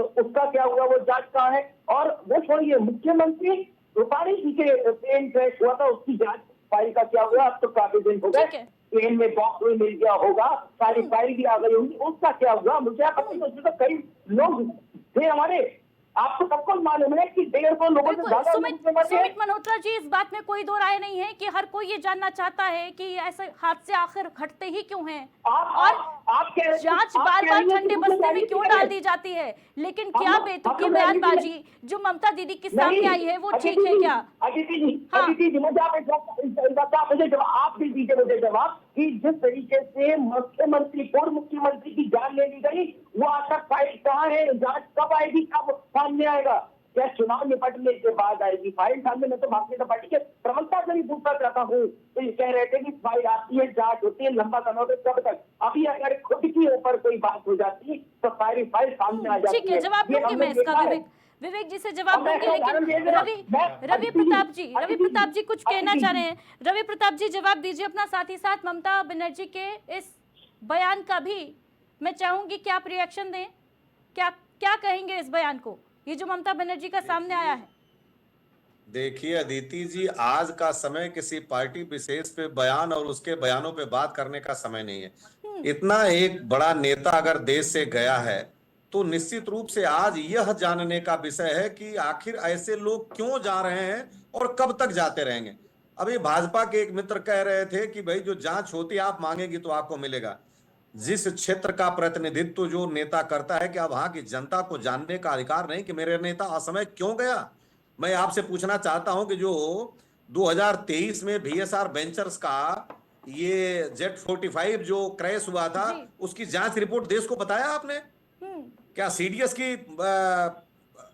उसका क्या हुआ, वो जांच कहाँ है। और वो छोड़िए, मुख्यमंत्री रूपाणी जी के प्लेन क्रैश हुआ था, उसकी जांच फाइल का क्या हुआ, अब तो काफी दिन हो गए, ठीक है। प्लेन में बॉक्स में मिल गया होगा, सारी फाइल भी आ गई होगी, उसका क्या हुआ मुझे आप बताइए। उसमें तो कई लोग थे हमारे, आपको सबको मालूम है कि 150 लोगों से बिल्कुल, ज्यादा सुमित लोग मरे हैं। सुमित मल्होत्रा जी, इस बात में कोई दो राय नहीं है कि हर कोई ये जानना चाहता है कि ऐसे हादसे आखिर घटते ही क्यों हैं और आप कह रहे हैं- जांच आप बार कह बार रही हैं ठंडे कि बस्ते में राजनीति क्यों करें। डाल दी जाती है? लेकिन हम क्या लोग- बेतुकी हम लोग राजनीति बयानबाजी जो ममता दीदी के सामने नहीं, आई है वो अदिति ठीक है जी, क्या? अदिति जी, हाँ। अदिति जी, मुझे आप इस बात का आप मुझे जवाब, आप भी दीजिए मुझे जवाब कि जिस तरीके से मुख्यमंत्री, पूर्व मुख्यमंत्री की जान ले ली गई, वो आज तक फाइल कहाँ है, जांच कब आएगी, कब सामने आएगा? क्या चुनाव निपटने के बाद आएगी फाइल सामने? मैं तो भारतीय जनता पार्टी के प्रवक्ता से भी पूछना चाहता हूँ, तो ये कह रहे थे कि फाइल आती है, जांच होती है, लंबा समय होता है, कब तक? अभी अगर खुद के ऊपर कोई बात हो जाती तो सारी फाइल सामने आ जाती है। ठीक है, जवाब ये दूंगी हमने मैं इसका। देखा है। विवेक जी से जवाब और मैं दूंगी, उदाहरण दे लेकिन रहा हूं। रवि मैं- प्रताप जी कुछ कहना अदिति चाह जी। रहे हैं। रवि प्रताप जी जवाब दीजिए अपना, साथ ही साथ ममता बनर्जी के इस बयान का भी मैं चाहूंगी कि आप रिएक्शन दें। क्या क्या कहेंगे इस बयान को, ये जो ममता बनर्जी का सामने आया है? देखिए अदिति जी, आज का समय किसी पार्टी विशेष पे बयान और उसके बयानों पे बात करने का समय नहीं है। इतना एक बड़ा नेता अगर देश से गया है तो निश्चित रूप से आज यह जानने का विषय है कि आखिर ऐसे लोग क्यों जा रहे हैं और कब तक जाते रहेंगे। अभी भाजपा के एक मित्र कह रहे थे कि भाई जो जांच होती है आप मांगेगी तो आपको मिलेगा। जिस क्षेत्र का प्रतिनिधित्व जो नेता करता है, क्या वहां की जनता को जानने का अधिकार नहीं कि मेरे नेता असमय क्यों गया? मैं आपसे पूछना चाहता हूं कि जो 2023 में VSR वेंचर्स का ये Z45 जो क्रैश हुआ था, जी। उसकी जांच रिपोर्ट देश को बताया आपने? क्या CDS की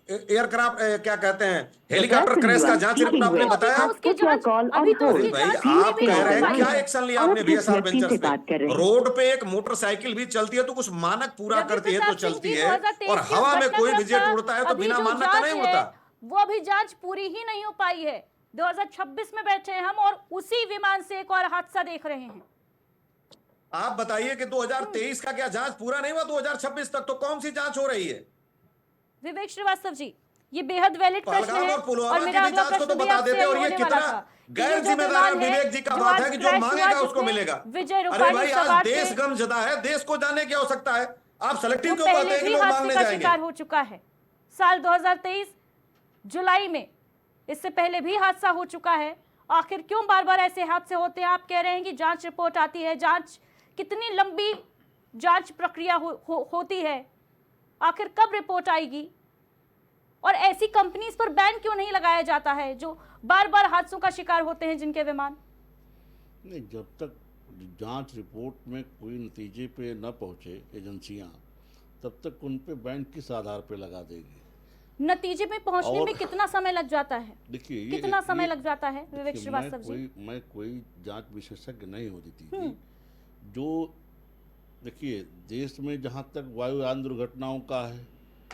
एयरक्राफ्ट क्या कहते हैं, हेलीकॉप्टर क्रैश का जांच रिपोर्ट आपने बताया? उसकी जांच अभी तो अरे उसकी भाई, जांच आप भी कह नहीं रहे हैं हुई क्या है। एक्शन लिया आपने VSR वेंचर्स पे? रोड पे एक मोटरसाइकिल भी चलती है तो कुछ मानक पूरा रवि करती है तो प्रताप सिंह चलती जी, है, 2023 और की हवा में कोई घटनाक्रम भी जेट का उड़ता है तो अभी बिना जो मानक का जांच नहीं है, उड़ता। वो अभी जांच पूरी ही नहीं हो पाई है। 2026 में बैठे हैं हम और उसी विमान से एक और हादसा देख रहे हैं। आप बताइए कि 2023 का क्या जांच पूरा नहीं हुआ 2026 तक, तो कौन सी जांच हो रही है? विवेक श्रीवास्तव जी, ये बेहद वैलिड प्रश्न पहलगाम है और पुलवामा और की मेरा भी अगला जांच को तो प्रश्न भी बता आपसे देते, और ये होने वाला कितना था कि गैर ये जो जिम्मेदार विमान है, विवेक जी का जो बात आज है कि जो क्रैश मांगेगा हुआ, उसको जिसमें मिलेगा। विजय अरे रूपाणी भाई, आज सवार देश थे, गमजदा है, देश को जानने की आवश्यकता है। आप सेलेक्टिव वो क्यों कहते पहले हैं कि भी लोग हादसे मांगने का जाएंगे? शिकार हो चुका है साल 2023 जुलाई में। इससे पहले भी हादसा हो चुका है। आखिर क्यों बार बार ऐसे हादसे होते हैं? आप कह रहे हैं कि जांच रिपोर्ट आती है, जांच कितनी लंबी जांच प्रक्रिया होती है, आखिर कब रिपोर्ट आएगी? और ऐसी कंपनीज पर बैन क्यों नहीं लगाया जाता है जो बार बार हादसों का शिकार होते हैं जिनके विमान? नहीं, जब तक जांच रिपोर्ट में कोई नतीजे पे न पहुंचे एजेंसियां, तब तक उन पे बैन किस आधार पे लगा देगी? नतीजे में पहुंचने में कितना समय लग जाता है? देखिए, कितना समय लग जाता है विवेक देखिए, श्रीवास्तव जी? मैं कोई जांच विशेषज्ञ नहीं होती थी। जो देखिए, देश में जहाँ तक वायुयान दुर्घटनाओं का है,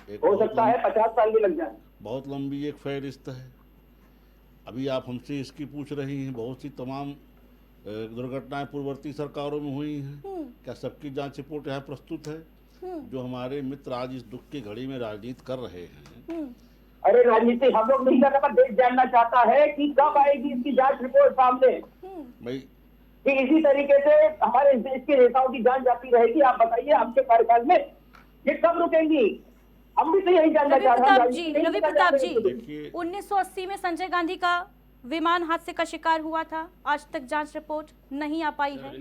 एक हो बहुत सकता है 50 साल भी लग जाए। बहुत लंबी एक फहरिस्त है। अभी आप हमसे इसकी पूछ रही हैं, बहुत सी तमाम दुर्घटनाएं पूर्ववर्ती सरकारों में हुई हैं। क्या सबकी जांच रिपोर्ट यहाँ प्रस्तुत है? जो हमारे मित्र आज इस दुख की घड़ी में राजनीति कर रहे हैं, अरे राजनीति हम लोग नहीं कर रहे, पर देश जानना चाहता है कि कब आएगी इसकी जांच रिपोर्ट सामने, भाई कि इसी तरीके से हमारे देश के नेताओं की जान जाती रहेगी। आप बताइए आपके कार्यकाल में ये कब रुकेंगी? हम भी तो यही जानना चाह रहे हैं। रवि प्रताप जी, देखिए 1980 में संजय गांधी का विमान हादसे का शिकार हुआ था, आज तक जांच रिपोर्ट नहीं आ पाई है,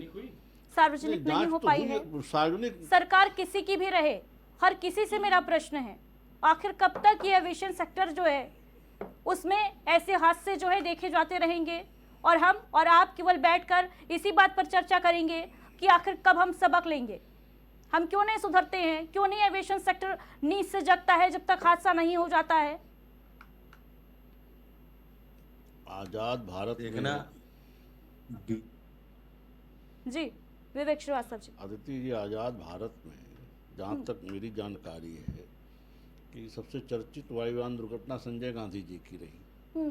सार्वजनिक नहीं हो पाई है। सार्वजनिक सरकार किसी की भी रहे, हर किसी से मेरा प्रश्न है, आखिर कब तक ये एविएशन सेक्टर जो है उसमें ऐसे हादसे जो है देखे जाते रहेंगे और हम और आप केवल बैठकर इसी बात पर चर्चा करेंगे कि आखिर कब हम सबक लेंगे? हम क्यों नहीं सुधरते हैं? क्यों नहीं एविएशन सेक्टर नींद से जगता है जब तक हादसा नहीं हो जाता है? आजाद भारत में देखना जी विवेक श्रीवास्तव जी। आदित्य जी, आज़ाद भारत में जहाँ तक मेरी जानकारी है कि सबसे चर्चित वायुयान दुर्घटना संजय गांधी जी की रही।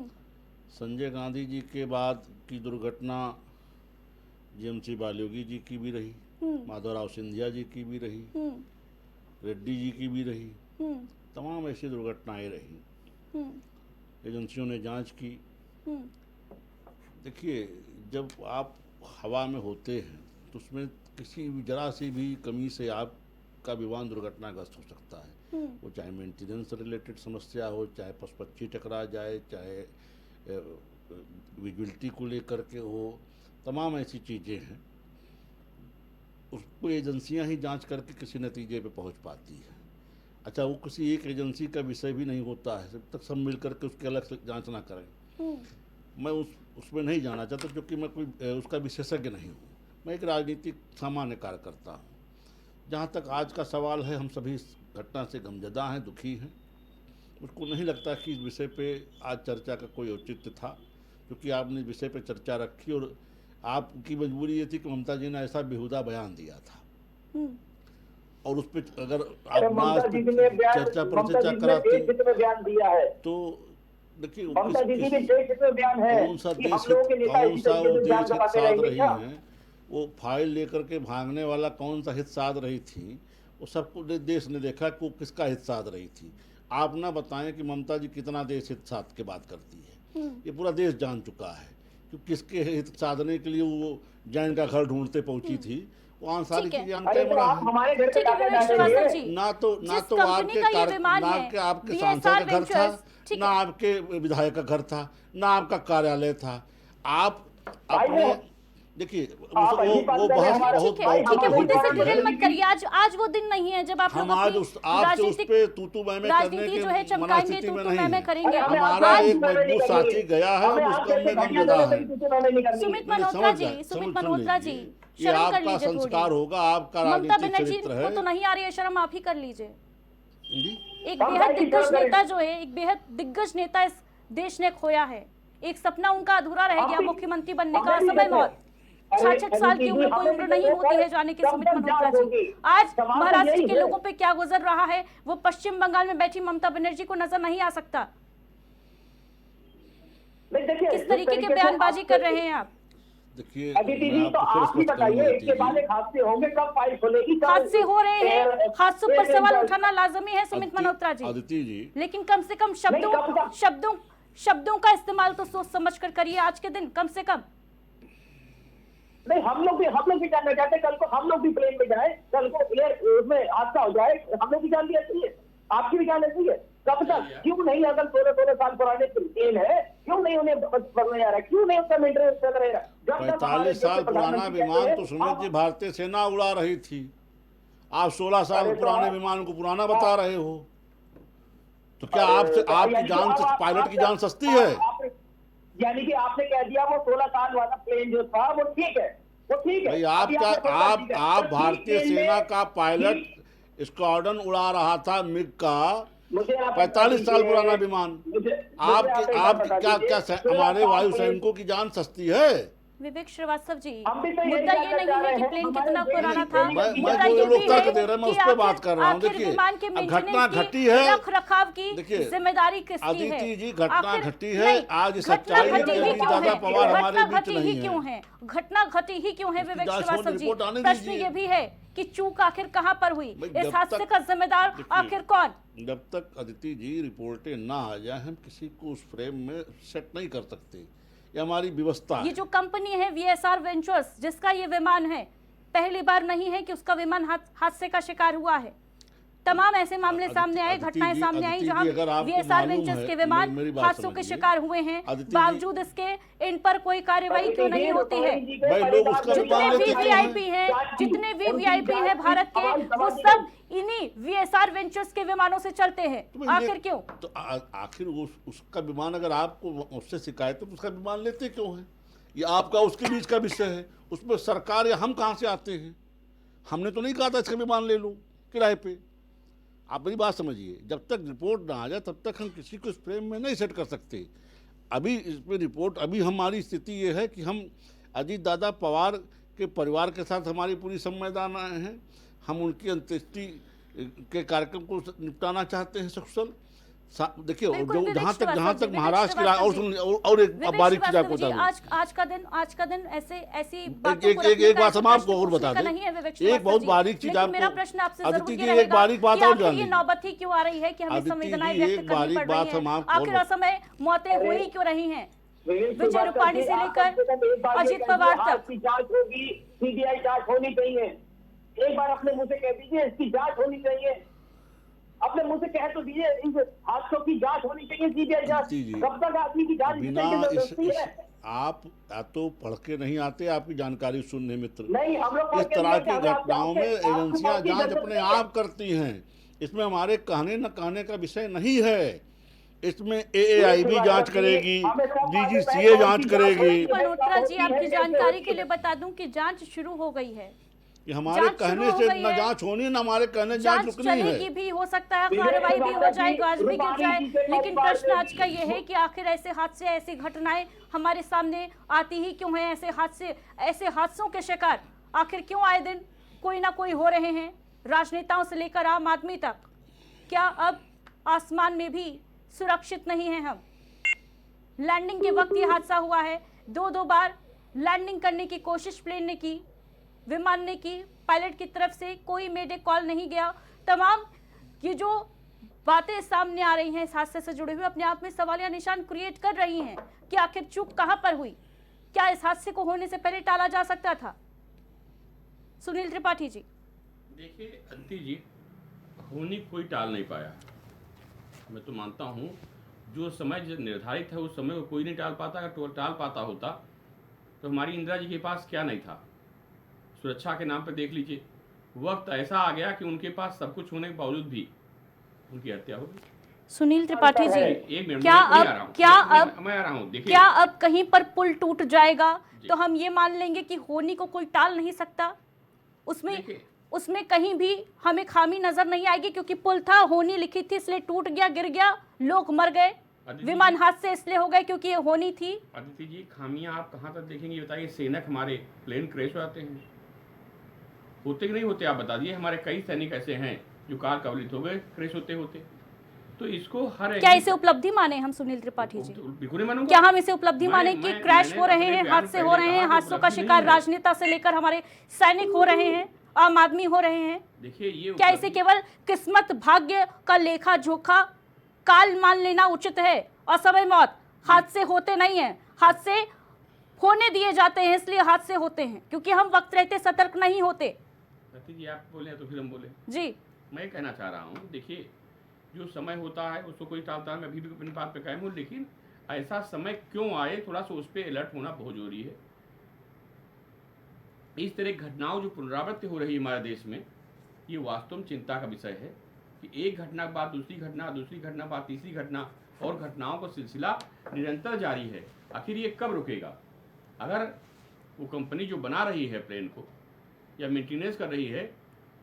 संजय गांधी जी के बाद की दुर्घटना जीएमसी बालियोगी जी की भी रही, माधवराव सिंधिया जी की भी रही, रेड्डी जी की भी रही, तमाम ऐसी दुर्घटनाएं रही। एजेंसियों ने जांच की। देखिए, जब आप हवा में होते हैं तो उसमें किसी भी जरा सी भी कमी से आपका विमान दुर्घटनाग्रस्त हो सकता है। वो चाहे मेंटेनेंस से रिलेटेड समस्या हो, चाहे पशुपक्षी टकरा जाए, चाहे विजिबिलिटी को लेकर के हो, तमाम ऐसी चीज़ें हैं। उसको एजेंसियां ही जांच करके किसी नतीजे पे पहुंच पाती है। अच्छा, वो किसी एक एजेंसी का विषय भी नहीं होता है जब तक सब मिल करके उसके अलग से जांच ना करें। मैं उसमें नहीं जाना चाहता क्योंकि मैं कोई उसका विशेषज्ञ नहीं हूँ। मैं एक राजनीतिक सामान्य कार्यकर्ता हूँ। जहाँ तक आज का सवाल है, हम सभी इस घटना से गमजदा हैं, दुखी हैं। मुझको नहीं लगता कि इस विषय पे आज चर्चा का कोई औचित्य था, क्योंकि आपने इस विषय पे चर्चा रखी और आपकी मजबूरी ये थी कि ममता जी ने ऐसा बेहुदा बयान दिया था और उस पर अगर आप चर्चा पर चर्चा कराते तो देखिए कौन सा देश हित साध रही हैं, वो फाइल लेकर के भागने वाला कौन सा हित साध रही थी, वो सबको देश ने देखा कि वो किसका हित साध रही थी। आप ना बताएं कि ममता जी कितना देश हित साध के बात करती है, ये पूरा देश जान चुका है कि किसके हित साधने के लिए वो जैन का घर ढूंढते पहुंची थी। वहाँ सारी चीजें जानते बड़ा है। ना तो आपके सांसद का घर था, ना आपके विधायक का घर था, ना आपका कार्यालय था। आप अपने देखिए मुद्दे से डिरेल मत करिए। आज वो दिन नहीं है जब आप हम आज आपसे उस पे तूतू मैं करने की मनस्थिति में नहीं है। करेंगे। हमारा एक मजबूत साथी गया है, उसका हमने गमजदा है। सुमित मल्होत्रा जी, ये आपका संस्कार होगा, आपका राजनीतिक चरित्र है। तो नहीं आ रही है शर्म, आप ही कर लीजिए। एक बेहद दिग्गज नेता जो है, एक बेहद दिग्गज नेता इस देश ने खोया है। एक सपना उनका अधूरा रह गया, मुख्यमंत्री बनने का। समय मौत 66 साल की उम्र कोई उम्र नहीं होती है जाने की। सुमित मल्होत्रा जी, आज महाराष्ट्र के लोगों पे क्या गुजर रहा है वो पश्चिम बंगाल में बैठी ममता बनर्जी को नजर नहीं आ सकता। किस तरीके के बयानबाजी कर रहे हैं आप? देखिए, तो आप ही बताइए, इसके बाद एक हादसे होंगे, कब फाइल खुलेगी? हादसे हो रहे हैं, हादसों पर सवाल उठाना लाजमी है सुमित मल्होत्रा जी। आदित्य जी, लेकिन कम से कम शब्दों का इस्तेमाल तो सोच समझ कर करिए आज के दिन, कम से कम। नहीं, हम लोग भी जानना चाहते, कल को हम लोग भी प्लेन में जाए, कल को उसमें हादसा हो जाए, हम लोग भी जान लिया चाहिए, आपकी भी जान चाहिए। कब तक? क्यों नहीं? अगर 16 साल पुराने प्लेन है, क्यों नहीं उन्हें पकड़ा जा रहा? क्यों नहीं उसका मेंटेनेंस चल रहेगा? 45 साल पुराना विमान तो सुमित जी भारतीय सेना उड़ा रही थी। आप 16 साल पुराने विमान को पुराना बता रहे हो, तो क्या आपकी जान, पायलट की जान सस्ती है? यानी कि आपने कह दिया वो 16 साल वाला प्लेन जो था वो ठीक है, वो ठीक है। भाई आप भारतीय सेना का पायलट स्क्वाड्रन उड़ा रहा था, मिग का 45 साल पुराना विमान। आप क्या हमारे वायु सैनिकों की जान सस्ती है? विवेक श्रीवास्तव जी, हम भी तो यही मुद्दा ये जानना नहीं है चाह कि रहे प्लेन हैं। कितना हमारे पुराना देश था, में मुद्दा जो ये लोग भी तर्क है दे रहे हैं, मैं कि उस पे बात कर रहा हूं। आखिर देखिए, विमान के अब घटना मेंटेनेंस घटी की, है, रख रखाव की देखिए, जिम्मेदारी किसकी है? अदिति जी, घटना आखिर घटी है, नहीं, आज घटना सच्चाई है घटी कि ही अजीत क्यों दादा है? पवार हमारे घटना बीच घटी ही नहीं क्यों है। है? घटना घटी ही क्यों है उसकी विवेक जांच श्रीवास्तव होने, जी? रिपोर्ट आने प्रश्न दीजिए। ये भी है कि चूक आखिर कहां पर हुई, भाई, इस जब हादसे तक- का जिम्मेदार देखिए, आखिर कौन? जब तक अदिति जी रिपोर्टें ना आ जाए, हम किसी को उस फ्रेम में सेट नहीं कर सकते। ये हमारी व्यवस्था ये है। जो कंपनी है VSR वेंचर्स, जिसका ये विमान है, पहली बार नहीं है कि उसका विमान हादसे का शिकार हुआ है। तमाम ऐसे मामले सामने आए, अदिति घटनाएं जी, सामने आई अदिति जहां जी, अगर आपको VSR मालूम वेंचर्स है, के विमान मेरी बात हादसों के समझिए। शिकार हुए हैं, अदिति जी- बावजूद इसके इन पर कोई कार्रवाई क्यों नहीं होती है? भाई, लोग उसका जितने विमान लेते क्यों VVIP हैं? हैं, जितने VVIP हैं भारत के, वो सब इन्हीं VSR वेंचर्स के विमानों से चलते हैं। तो भाई, आखिर क्यों? तो आखिर उसका विमान, अगर आपको उससे शिकायत है तो उसका विमान लेते क्यों है? ये आपका उसके बीच का विषय है, उसमें सरकार या हम कहाँ से आते हैं? हमने तो नहीं कहा था इसका विमान ले लो किराए पे। आप मेरी बात समझिए, जब तक रिपोर्ट ना आ जाए तब तक हम किसी को इस फ्रेम में नहीं सेट कर सकते। अभी इस पर रिपोर्ट, अभी हमारी स्थिति ये है कि हम अजीत दादा पवार के परिवार के साथ हमारी पूरी संवेदनाएं हैं। हम उनकी अंत्येष्टि के कार्यक्रम को निपटाना चाहते हैं सकुशल। देखिए, बिल्कुल, जो विवेक जहाँ तक श्रीवास्तव जी, महाराष्ट्र विवेक की, श्रीवास्तव और एक विवेक बारीक चीज श्रीवास्तव आपको जी, बता दूं। आज का दिन ऐसी बातों को एक रखने का बात हम ऐसा आपको और प्रश्न बता पूछने का दें। नहीं है विवेक एक श्रीवास्तव बहुत जी। बारीक चीज लेकिन मेरा आपको- प्रश्न आपसे अदिति जरूर जी, ये एक रहेगा बारीक बात कि और आखिर जान ये लीजिए। नौबत ही क्यों आ रही है कि हमें अदिति संवेदनाएं जी, व्यक्त एक करनी बारीक पड़ रही बात हम हैं? आपको आखिर और- असमय मौतें हो ही क्यों रही हैं? विजय विजय रूपाणी से लेकर अजित पवार तक। की जांच होगी, सीबीआई जांच होनी चाहिए। एक बार अपने मुंह से कह दीजिए इसकी जांच होनी चाहिए। अपने मुंह से कह तो दीजिए इन हादसों की जांच होनी चाहिए, सीबीआई जांच। अदिति जी, कब तक आदमी की जांच बिना जबरदस्ती है? आप या तो पढ़ के नहीं आते, आपकी जानकारी सुनने मित्र। नहीं, हम लोग इस तरह की हमें घटनाओं में आपके- आपकी एजेंसियां बात की जांच जरूरत अपने नहीं है। आप करती हैं। इसमें हमारे कहने न कहने का विषय नहीं है। इसमें AAIB जांच करेगी, DGCA जांच करेगी। मल्होत्रा जी, आपकी जानकारी के लिए बता दूं कि जांच शुरू हो गई है। कि हमारे जांच शुरू कहने हो से गई न है। जांच होनी, न हमारे कहने से जांच जांच रुकनी चलेगी है। भी, हो सकता है कार्रवाई भी हो जाए, गाज भी गिर जाए, लेकिन प्रश्न आज का ये है कि आखिर ऐसे हादसे, ऐसी घटनाएं हमारे सामने आती ही क्यों हैं? ऐसे हादसों के शिकार आखिर क्यों आए दिन कोई ना कोई हो रहे हैं, राजनेताओं से लेकर आम आदमी तक? क्या अब आसमान में भी सुरक्षित नहीं है हम? लैंडिंग के वक्त ये हादसा हुआ है। दो बार लैंडिंग करने की कोशिश प्लेन ने की, विमान ने की, पायलट की तरफ से कोई मेडे कॉल नहीं गया। तमाम ये जो बातें सामने आ रही हैं इस हादसे से जुड़े हुए, अपने आप में सवालिया निशान क्रिएट कर रही हैं कि आखिर चूक कहां पर हुई? क्या इस हादसे को होने से पहले टाला जा सकता था? सुनील त्रिपाठी जी। देखिए अदिति जी, होनी कोई टाल नहीं पाया। मैं तो मानता हूँ जो समय जो निर्धारित है उस समय को कोई नहीं टाल पाता। अगर टाल पाता होता तो हमारी इंदिरा जी के पास क्या नहीं था। सुरक्षा के नाम पर देख लीजिए, वक्त ऐसा आ गया कि उनके पास सब कुछ होने के बावजूद भी उनकी हत्या हो गई। सुनील त्रिपाठी जी, एक मिनट, क्या मैं आ रहा हूँ। देखिए, क्या अब कहीं पर पुल टूट जाएगा तो हम ये मान लेंगे कि होनी को कोई टाल नहीं सकता? उसमें कहीं भी हमें खामी नजर नहीं आएगी, क्योंकि पुल था, होनी लिखी थी, इसलिए टूट गया, गिर गया, लोग मर गए, विमान हादसे इसलिए हो गए क्योंकि ये होनी थी। अदिति जी, खामियां आप कहाँ तक देखेंगे बताइए? सैनिक हमारे प्लेन क्रैश हो जाते हैं, होते कि नहीं होते? आप बता दिए। हमारे कई सैनिक ऐसे हैं जो कार कवलित हो गए क्रैश होते होते। तो इसको हर क्या इसे उपलब्धि माने हम सुनील त्रिपाठी जी? बिल्कुल नहीं मानूंगा। क्या हम इसे उपलब्धि माने कि क्रैश हो रहे हैं, हादसे हो रहे हैं, हादसों का शिकार राजनेता से लेकर हमारे सैनिक हो रहे हैं, आम आदमी हो रहे हैं? देखिए, ये क्या इसे केवल किस्मत, भाग्य का लेखा जोखा, काल मान लेना उचित है? असमय मौत, हादसे होते नहीं हैं, हादसे होने दिए जाते हैं, इसलिए हादसे होते हैं क्योंकि हम वक्त रहते सतर्क नहीं होते। अदिति जी, आप बोले तो फिर हम बोले जी। मैं कहना चाह रहा हूँ, देखिए जो समय होता है उसको कोई टालता है। मैं अभी भी अपनी बात पे कायम हूँ, लेकिन ऐसा समय क्यों आए, थोड़ा सा उस पर अलर्ट होना बहुत जरूरी है। इस तरह की घटनाओं जो पुनरावृत्ति हो रही है हमारे देश में, ये वास्तव में चिंता का विषय है कि एक घटना के बाद दूसरी घटना, दूसरी घटना के बाद तीसरी घटना, और घटनाओं का सिलसिला निरंतर जारी है। आखिर ये कब रुकेगा? अगर वो कंपनी जो बना रही है प्लेन को या मेंटेनेंस कर रही है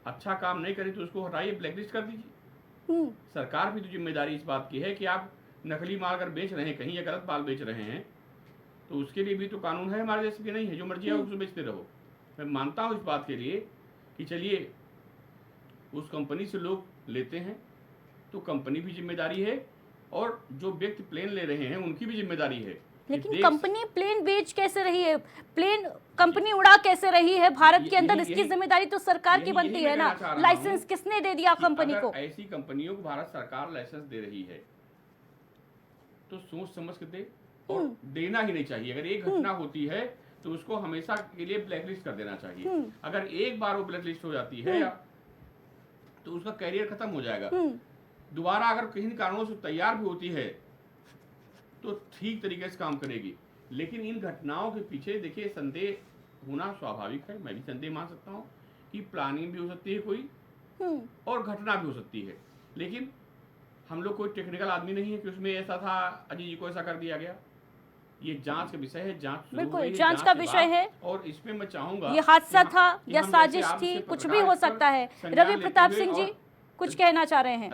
अच्छा काम नहीं करे तो उसको हटाइए, ब्लैकलिस्ट कर दीजिए। सरकार भी तो जिम्मेदारी इस बात की है कि आप नकली माल अगर बेच रहे हैं कहीं या गलत माल बेच रहे हैं तो उसके लिए भी तो कानून है हमारे देश के, नहीं है जो मर्जी है उसको बेचते रहो। मैं मानता हूँ इस बात के लिए कि चलिए उस कंपनी से लोग लेते हैं तो कंपनी भी जिम्मेदारी है और जो व्यक्ति प्लेन ले रहे हैं उनकी भी जिम्मेदारी है। लेकिन कंपनी प्लेन बेच कैसे रही है, प्लेन कंपनी उड़ा कैसे रही है भारत के अंदर, इसकी जिम्मेदारी तो सरकार की बनती है ना। लाइसेंस किसने दे दिया कंपनी को? ऐसी कंपनियों को भारत सरकार लाइसेंस दे रही है तो सोच समझ के दे, और देना ही नहीं चाहिए। अगर एक घटना होती है तो उसको हमेशा के लिए ब्लैकलिस्ट कर देना चाहिए। अगर एक बार वो ब्लैकलिस्ट हो जाती है तो उसका कैरियर खत्म हो जाएगा। दोबारा अगर किसी कारणों से तैयार भी होती है तो ठीक तरीके से काम करेगी। लेकिन इन घटनाओं के पीछे देखिए संदेह होना स्वाभाविक है, मैं भी संदेह मान सकता हूँ कि प्लानिंग भी हो सकती है कोई और घटना भी हो सकती है। लेकिन हम लोग कोई टेक्निकल आदमी नहीं है कि उसमें ऐसा था अजीत जी को ऐसा कर दिया गया। ये जांच का विषय है, जांच बिल्कुल जांच का विषय है। और इसमें मैं चाहूंगा ये हादसा था या साजिश थी, कुछ भी हो सकता है। रवि प्रताप सिंह जी कुछ कहना चाह रहे हैं।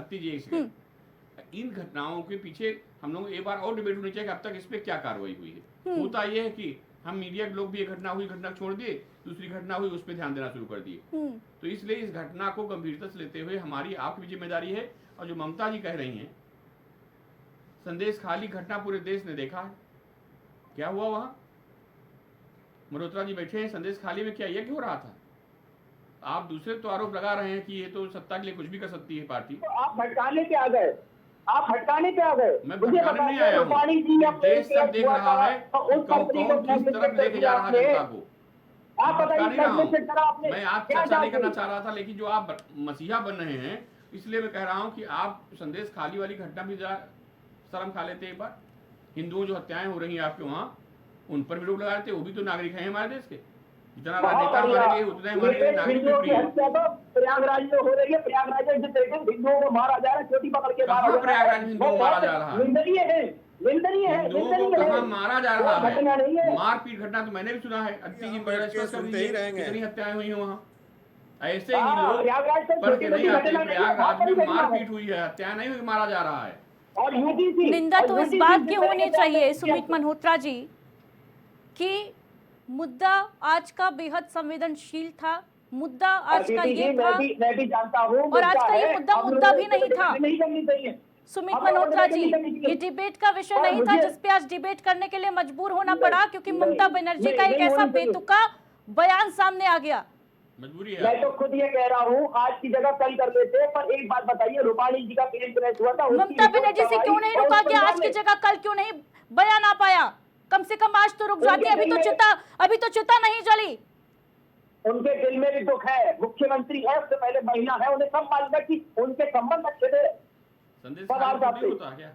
इन घटनाओं के पीछे हम लोग एक बार और डिबेट होनी चाहिए कि अब तक इस पे क्या कार्रवाई हुई है। होता यह है कि हम मीडिया के लोग भी एक घटना हुई, घटना छोड़ दिए, दूसरी घटना हुई उस पर ध्यान देना शुरू कर दिए। तो इसलिए इस घटना को गंभीरता से लेते हुए हमारी आपकी भी जिम्मेदारी है। और जो ममता जी कह रही हैं संदेश खाली घटना पूरे देश ने देखा है, क्या हुआ वहां? मल्होत्रा जी बैठे हैं, संदेश खाली में क्या यज्ञ हो रहा था? आप दूसरे तो आरोप लगा रहे हैं कि ये तो सत्ता के लिए कुछ भी कर सकती है पार्टी। तो आप भटकाने पे आ गए, आप भटकाने पे आ गए। मैं भटकाने नहीं आया हूँ, देश सब देख रहा है कौन किस तरफ लेके जा रहा है जनता को। आप बताइए, मैं आज चर्चा नहीं करना चाह रहा था, लेकिन जो आप मसीहा बन रहे हैं इसलिए मैं कह रहा हूँ कि आप संदेश खाली वाली घटना भी शर्म खा लेते एक बार। हिंदुओं जो हत्याएं हो रही हैं आपके वहाँ, उन पर भी लोग लगा देते, वो भी तो नागरिक हैं हमारे देश के। जितना नेता हमारे लिए उतना हमारे नागरिक भी प्रिय है। प्रयागराज में हो रही है, प्रयागराज में हिंदुओं को मारा जा रहा है, चोटी पकड़ के प्रयागराज में हिंदुओं को मारा जा रहा है, निंदनीय है, निंदनीय है, हिंदुओं को कहाँ मारा जा रहा है? घटना नहीं है। मारपीट घटना तो मैंने भी सुना है, अदिति जी सुनते ही रहेंगे। कितनी हत्याएं हुई हैं वहाँ। ऐसे ही लोग प्रयागराज से पढ़ के नहीं आते। घटना नहीं है, प्रयागराज में मारपीट हुई है, हत्याएं नहीं हुई, मारा जा रहा है। और यूजीसी निंदा तो इस बात की होनी चाहिए सुमित मल्होत्रा जी कि मुद्दा आज का बेहद संवेदनशील था, मुद्दा आज का ये था, मैं भी जानता हूँ, और आज का ये मुद्दा भी नहीं था। नहीं करनी चाहिए सुमित मल्होत्रा जी, ये डिबेट का विषय नहीं था जिस पे आज डिबेट करने के लिए मजबूर होना पड़ा, क्योंकि ममता बनर्जी का एक ऐसा बेतुका बयान सामने आ गया। मजबूरी है। मैं तो खुद ये कह रहा हूँ आज की जगह कल कर लेते, पर एक बात बताइए, रूपाणी जी का प्लेन क्रैश हुआ था, ममता बनर्जी से क्यों नहीं रुका कि आज की जगह कल क्यों नहीं बयान आ पाया? कम से कम आज तो रुक जाती। अभी तो चिता नहीं जली। उनके दिल में भी दुख है, मुख्यमंत्री है, उससे पहले महिला है, उन्हें सब मालूम है कि उनके संबंध अच्छे थे।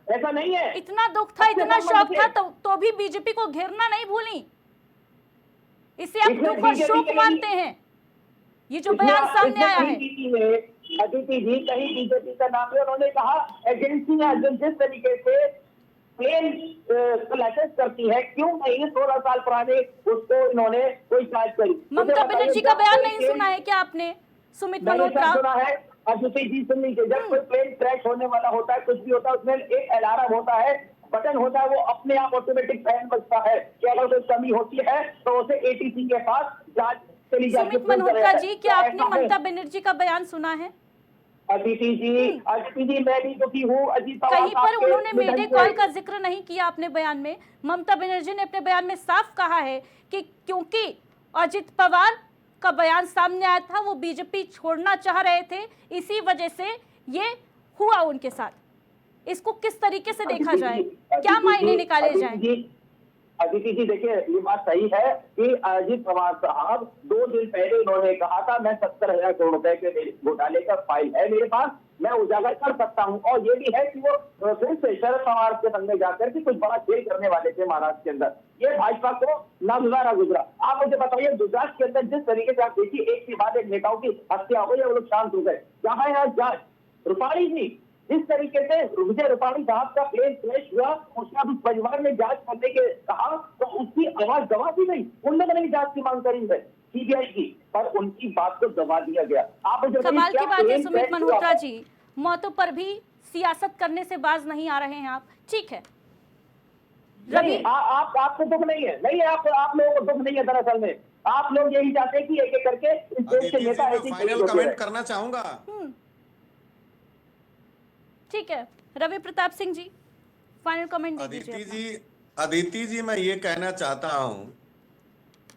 ऐसा नहीं है, इतना दुख था, इतना शौक था, तो भी बीजेपी को घेरना नहीं भूली। इसे आप दुख और शोक मानते हैं। ये जो बयान सामने आया है, अदिति जी कहीं बीजेपी का नाम है, उन्होंने कहा एजेंसियां जिस तरीके से प्लेन लाइसेंस करती है, क्यों नहीं 16 साल पुराने उसको इन्होंने कोई जांच करी। ममता बनर्जी का बयान नहीं सुना है क्या आपने सुमित मल्होत्रा? सुना है अदिति जी, सुन लीजिए, जब कोई प्लेन क्रैश होने वाला होता है, कुछ भी होता है, उसमें एक अलार्म होता है, बटन होता है, वो अपने आप ऑटोमेटिक फैन बजता है कि अगर कोई कमी होती है तो उसे एटीसी के पास जांच चली जाती है। सुमित मल्होत्रा जी, क्या आपने ममता बनर्जी का बयान सुना है? अदिति जी मैं भी दुखी हूँ। कहीं पर उन्होंने मेडे कॉल का जिक्र नहीं किया अपने बयान में। ममता बनर्जी ने अपने बयान में साफ कहा है कि क्योंकि अजित पवार का बयान सामने आया था, वो बीजेपी छोड़ना चाह रहे थे, इसी वजह से ये हुआ उनके साथ। इसको किस तरीके से देखा जाए, क्या मायने निकाले जाए? अदिति जी देखिए, ये बात सही है कि अजित पवार साहब 2 दिन पहले उन्होंने कहा था मैं 70,000 करोड़ रुपए के घोटाले का फाइल है मेरे पास, मैं उजागर कर सकता हूं। और ये भी है कि वो फिर से शरद पवार के संग में जाकर के कुछ बड़ा खेल करने वाले थे महाराष्ट्र के अंदर। ये भाजपा को नागुजारा गुजरा। आप मुझे बताइए, गुजरात के अंदर जिस तरीके से आप देखिए, एक के बाद एक नेताओं की हत्या हो गई, वो लोग शांत हो गए। जहां यहाँ जांच, रूपाणी जी जिस तरीके से विजय रूपाणी साहब का प्लेन क्रैश हुआ, उसका भी परिवार ने जांच करने के कहा तो उसकी आवाज दबा दी गई। उन लोगों ने भी जांच की मांग करी है सीबीआई की, पर उनकी बात को दबा दिया गया। आप कमाल की बात है सुमित मल्होत्रा जी, मौतों पर भी सियासत करने से बाज नहीं आ रहे हैं आप। ठीक है, रवि नहीं, आपको दुख नहीं है, नहीं आप लोगों को दुख नहीं है। दरअसल में आप लोग यही चाहते हैं कि एक एक करके इस देश के नेता ऐसे ही फाइनल शहीद होते कमेंट रहें। करना चाहूंगा। ठीक है, रवि प्रताप सिंह जी फाइनल कमेंट दे दीजिए। अदिति जी मैं ये कहना चाहता हूं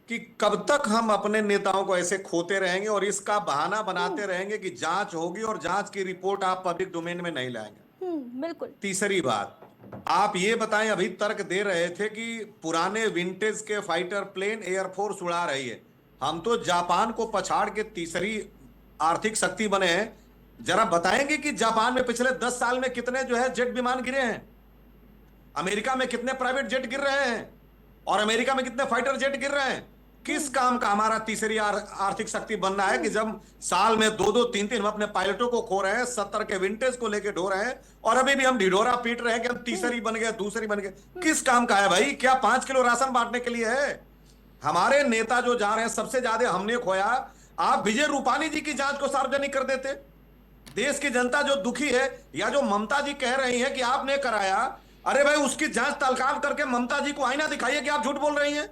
कि कब तक हम अपने नेताओं को ऐसे खोते रहेंगे और इसका बहाना बनाते रहेंगे कि जांच होगी और जांच की रिपोर्ट आप पब्लिक डोमेन में नहीं लाएंगे। बिल्कुल। तीसरी बात, आप ये बताएं, अभी तर्क दे रहे थे कि पुराने विंटेज के फाइटर प्लेन एयरफोर्स उड़ा रही है। हम तो जापान को पछाड़ के तीसरी आर्थिक शक्ति बने हैं। जरा बताएंगे कि जापान में पिछले 10 साल में कितने जो है जेट विमान गिरे हैं, अमेरिका में कितने प्राइवेट जेट गिर रहे हैं और अमेरिका में कितने फाइटर जेट गिर रहे हैं। किस काम का हमारा तीसरी आर्थिक शक्ति बनना है कि जब साल में 2-2, 3-3 हम अपने पायलटों को खो रहे हैं, 70 के विंटेज को लेके ढो रहे हैं और अभी भी हम ढिढोरा पीट रहे हैं कि हम तीसरी बन गए, दूसरी बन गए। किस काम का है भाई? क्या 5 किलो राशन बांटने के लिए है? हमारे नेता जो जा रहे हैं, सबसे ज्यादा हमने खोया। आप विजय रूपानी जी की जांच को सार्वजनिक कर देते। देश की जनता जो दुखी है, या जो ममता जी कह रही है कि आपने कराया, अरे भाई उसकी जांच तलकाव करके ममता जी को आईना दिखाइए कि आप झूठ बोल रही हैं।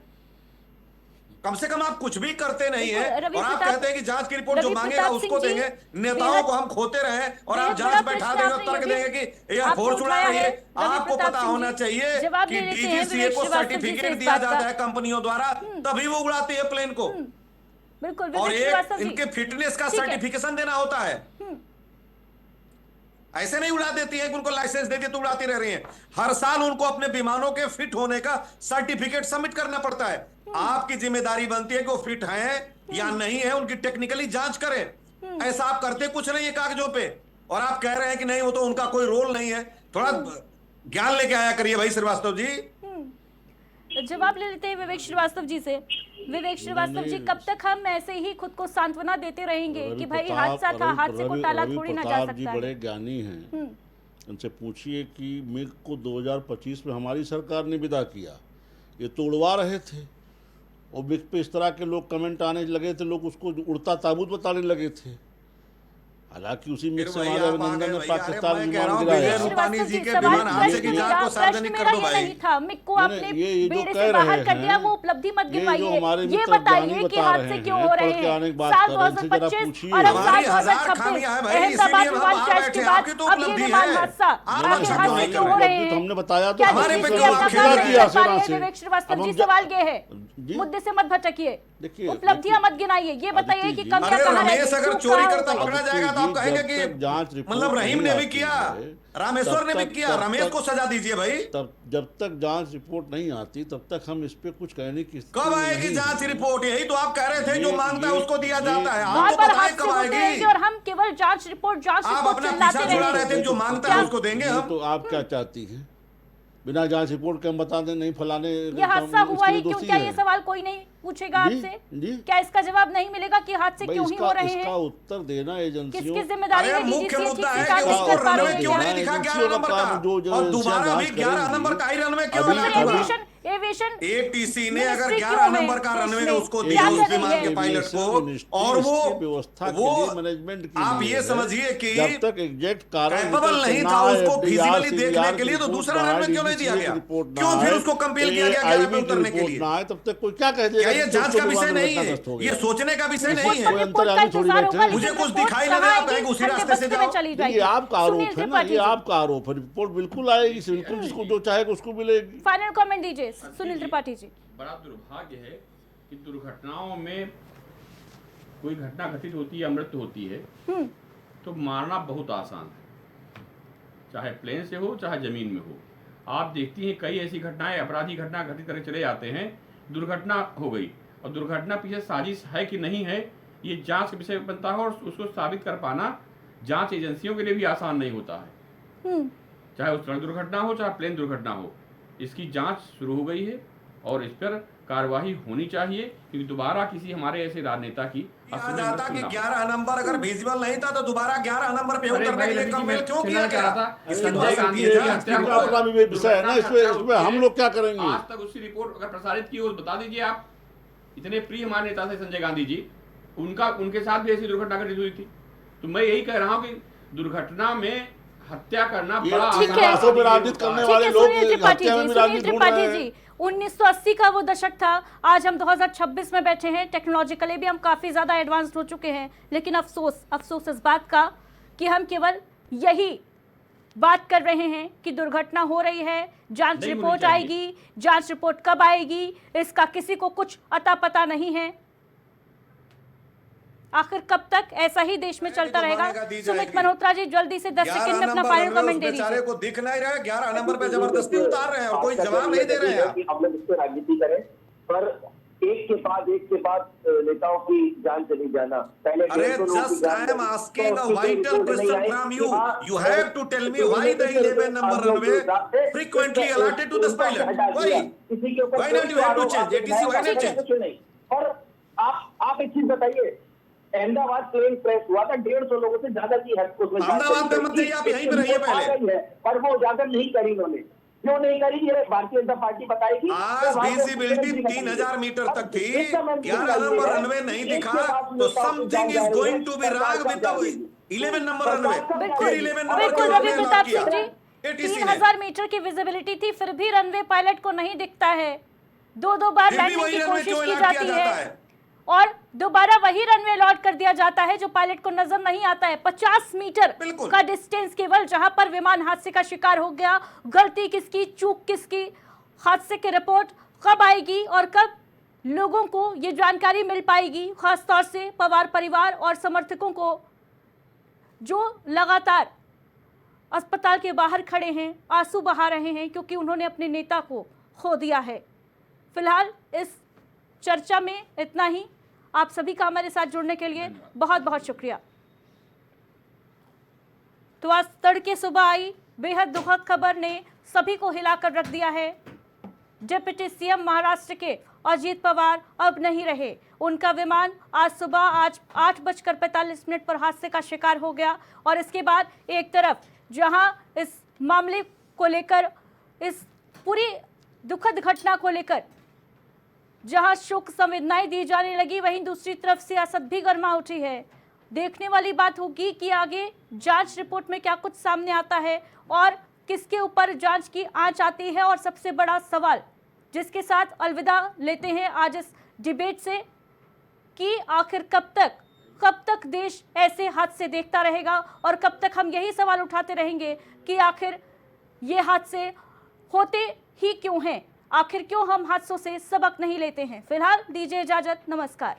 कम से कम आप कुछ भी करते नहीं है और आप कहते हैं कि जांच की रिपोर्ट जो मांगेगा उसको देंगे। नेताओं को हम खोते रहे और आप जांच बैठा देंगे और तर्क देंगे कि एयरफोर्स उड़ा रही है। आपको पता होना चाहिए कि डीजीसीए को सर्टिफिकेट दिया जाता है कंपनियों द्वारा, तभी वो उड़ाती है प्लेन को। बिल्कुल। और एक इनके फिटनेस का सर्टिफिकेशन देना होता है। ऐसे नहीं उड़ा देती है कि उनको लाइसेंस दे दिए तो उड़ाती रह रही है। हर साल उनको अपने विमानों के फिट होने का सर्टिफिकेट सबमिट करना पड़ता है। आपकी जिम्मेदारी बनती है कि वो फिट हैं या नहीं है, उनकी टेक्निकली जांच करें। ऐसा आप करते कुछ नहीं है कागजों पे, और आप कह रहे हैं कि नहीं वो तो उनका कोई रोल नहीं है। थोड़ा ज्ञान लेके आया करिए भाई श्रीवास्तव जी। जवाब ले लेते हैं विवेक श्रीवास्तव जी से। विवेक श्रीवास्तव जी, कब तक हम ऐसे ही खुद को सांत्वना देते रहेंगे कि भाई हादसा था, हादसे को टाला थोड़ी ना जा सकता है? बड़े ज्ञानी हैं, उनसे पूछिए कि मिग को 2025 में हमारी सरकार ने विदा किया, ये तो उड़वा रहे थे और मिग पे इस तरह के लोग कमेंट आने लगे थे, लोग उसको उड़ता ताबूत बताने लगे थे। हालांकि उसी मिग से हमारे अभिनंदन ने पाकिस्तान विमान गिराया। रूपानी जी के विमान हादसे की जांच को सार्वजनिक कर दो भाई। नहीं था, मिग को आपने बेड़े से बाहर कर दिया, वो उपलब्धि मत गिनवाइए। ये बताइए कि हादसे क्यों हो रहे हैं। साल 2025 और अब साल 2026 अहमदाबाद विमान क्रैश के बाद अब ये विमान हादसा, आखिर हादसे क्यों हो रहे हैं? हमने बताया तो विवेक श्रीवास्तव जी, सवाल ये है, मुद्दे से मत भटकिए, उपलब्धियां मत गिनाइए, ये बताइए कि कमियां कहां है। रमेश अगर चोरी करता पकड़ा जाएगा तो आप कहेंगे कि मतलब रहीम ने भी किया, रामेश्वर ने भी किया, रमेश को सजा दीजिए भाई। तब जब तक जांच रिपोर्ट नहीं आती तब तक हम इस पे कुछ कहने की कब आएगी जांच रिपोर्ट? यही तो आप कह रहे थे, जो मांगता है उसको दिया जाता है। आप तो बताएं कब आएगी? और हम केवल जांच रिपोर्ट आप अपना पीछा छुड़ा रहे थे, जो मांगता है उसको देंगे हम। तो आप क्या चाहती हैं? बिना जांच रिपोर्ट के हम बता दें नहीं फलाने ये हादसा हुआ ही क्यों? क्या ये सवाल कोई नहीं पूछेगा आपसे? क्या इसका जवाब नहीं मिलेगा कि हादसे क्यों ही हो रहे हैं? इसका उत्तर देना एजेंसियों, किसकी जिम्मेदारी है? मुख्य मुद्दा है कि उसको रनवे क्यों नहीं दिखा 11 नंबर का, और दोबारा भी 11 नंबर का ही रनवे क्यों लगा? एविएशन एटीसी ने अगर 11 नंबर का रनवे उसको दिया उस विमान के पायलट को, और वो व्यवस्था के लिए मैनेजमेंट की, आप ये समझिए कि जब तक एग्जैक्ट कारण कैपेबल नहीं था उसको फिजिकली देखने के लिए, तो दूसरा रनवे क्यों नहीं दिया गया? क्यों फिर उसको कंपेल किया गया 11 पे उतरने के लिए? तब तक कोई क्या कह देगा? ये जांच का विषय नहीं है, ये सोचने का विषय नहीं है। मुझे कुछ दिखाई लग रहा है, उसी रास्ते से जाओ। ये आपका आरोप है ना, ये आपका आरोप है। रिपोर्ट बिल्कुल आएगी, बिल्कुल जिसको जो चाहेगा उसको मिलेगी। फाइनल कमेंट दीजिए सुनील त्रिपाठी जी। बड़ा दुर्भाग्य है कि दुर्घटनाओं में कोई घटना घटित होती है, मृत्यु होती है, तो मारना बहुत आसान है, चाहे प्लेन से हो चाहे जमीन में हो। आप देखती हैं कई ऐसी घटनाएं, अपराधी घटना घटित करके चले जाते हैं, दुर्घटना हो गई, और दुर्घटना पीछे साजिश है कि नहीं है ये जांच का विषय बनता है, और उसको साबित कर पाना जांच एजेंसियों के लिए भी आसान नहीं होता है। चाहे वो सड़क दुर्घटना हो चाहे प्लेन दुर्घटना हो, इसकी जांच शुरू हो गई है और इस पर कार्रवाई होनी चाहिए, क्योंकि दोबारा किसी हमारे ऐसे राजनेता की जाता कि 11 नंबर अगर विजिबल नहीं था तो दोबारा 11 नंबर पे उतरने के लिए कंपेल क्यों किया गया? संजय गांधी की हत्या विषय है ना, इसमें हम लोग क्या करेंगे? आज तक उसकी रिपोर्ट अगर प्रसारित की हो बता दीजिए। आप इतने प्रिय हमारे नेता थे संजय गांधी जी, उनके साथ भी ऐसी दुर्घटना घटित हुई थी। तो मैं यही कह रहा हूँ कि दुर्घटना में हत्या करना ये बड़ा ठीक है। आसान आसों में राजनीति होता है। करने ठीक वाले है, लोग सुनील त्रिपाठी हत्या में जी, भी सुनील राजनीति ढूंढ त्रिपाठी रहे हैं। जी, 1980 का वो दशक था, आज हम 2026 में बैठे हैं, टेक्नोलॉजिकली भी हम काफी ज्यादा एडवांस्ड हो चुके हैं, लेकिन अफसोस इस बात का कि हम केवल यही बात कर रहे हैं कि दुर्घटना हो रही है, जांच नहीं होनी रिपोर्ट चाहिए। आएगी, जांच रिपोर्ट कब आएगी इसका किसी को कुछ अता पता नहीं है। आखिर कब तक ऐसा ही देश में चलता तो रहेगा? मानेगा दी सुमित जाएगी। मल्होत्रा जी जल्दी से 10 सेकंड में अपना फाइनल कमेंट दे बेचारे दीजिए। को दिख नहीं रहा है, 11 नंबर पे जबरदस्ती उतार रहे हैं और कोई जवाब नहीं दे रहे हैं आप। कि हम लोग इस पर राजनीति करें, पर एक के बाद नेताओं की जान चली जाना। पहले अरे 150 लोगों की जस्ट जान आई एम चली, आस्किंग तो अ उसकी कोई वाइटल रिपोर्ट नहीं क्वेश्चन आई फ्रॉम कि यू। हाँ, you have to tell me why the 11 number runway frequently allotted to this pilot. Why? किसी के ऊपर Why not you have to change? ATC why not change? कुछ नहीं। और आप एक चीज बताइए, अहमदाबाद प्लेन क्रैश हुआ था, 150 लोगों से ज्यादा की है उसमें जान अहमदाबाद चली में मत जाइए, आप यहीं पे गई। रहिए आ पहले। गई है, पर वो उजागर नहीं करी उन्होंने। क्यों नहीं करी, ये भारतीय जनता पार्टी बताएगी। आज विजिबिलिटी 3000 मीटर तक थी, 11 नंबर रनवे नहीं दिखा, तो something is going to be wrong with the 11 number runway. फिर 11 नंबर बिल्कुल रवि प्रताप सिंह जी, ATC ने 3000 मीटर की विजिबिलिटी थी, फिर भी रनवे पायलट को नहीं दिखता है। दो बार फिर भी लैंडिंग वही की रनवे कोशिश क्यों की अलॉट किया जाती जाता है है? और दोबारा वही रनवे अलॉट कर दिया जाता है जो पायलट को नजर नहीं आता है। 50 मीटर बिल्कुल। का डिस्टेंस केवल, जहां पर विमान हादसे का शिकार हो गया। गलती किसकी, चूक किसकी, हादसे की रिपोर्ट कब आएगी और कब लोगों को ये जानकारी मिल पाएगी, खासतौर से पवार परिवार और समर्थकों को जो लगातार अस्पताल के बाहर खड़े हैं, आंसू बहा रहे हैं क्योंकि उन्होंने अपने नेता को खो दिया है। फिलहाल इस चर्चा में इतना ही। आप सभी का हमारे साथ जुड़ने के लिए बहुत बहुत शुक्रिया। तो आज तड़के सुबह आई बेहद दुखद खबर ने सभी को हिलाकर रख दिया है। डिप्टी सीएम महाराष्ट्र के अजीत पवार अब नहीं रहे। उनका विमान आज सुबह 8:45 पर हादसे का शिकार हो गया और इसके बाद एक तरफ जहां इस मामले को लेकर, इस पूरी दुखद घटना को लेकर जहां शोक संवेदनाएं दी जाने लगी, वहीं दूसरी तरफ सियासत भी गर्मा उठी है। देखने वाली बात होगी कि आगे जांच रिपोर्ट में क्या कुछ सामने आता है और किसके ऊपर जांच की आंच आती है। और सबसे बड़ा सवाल जिसके साथ अलविदा लेते हैं आज इस डिबेट से कि आखिर कब तक देश ऐसे हादसे देखता रहेगा और कब तक हम यही सवाल उठाते रहेंगे कि आखिर ये हादसे होते ही क्यों हैं, आखिर क्यों हम हादसों से सबक नहीं लेते हैं। फिलहाल दीजिए इजाजत, नमस्कार।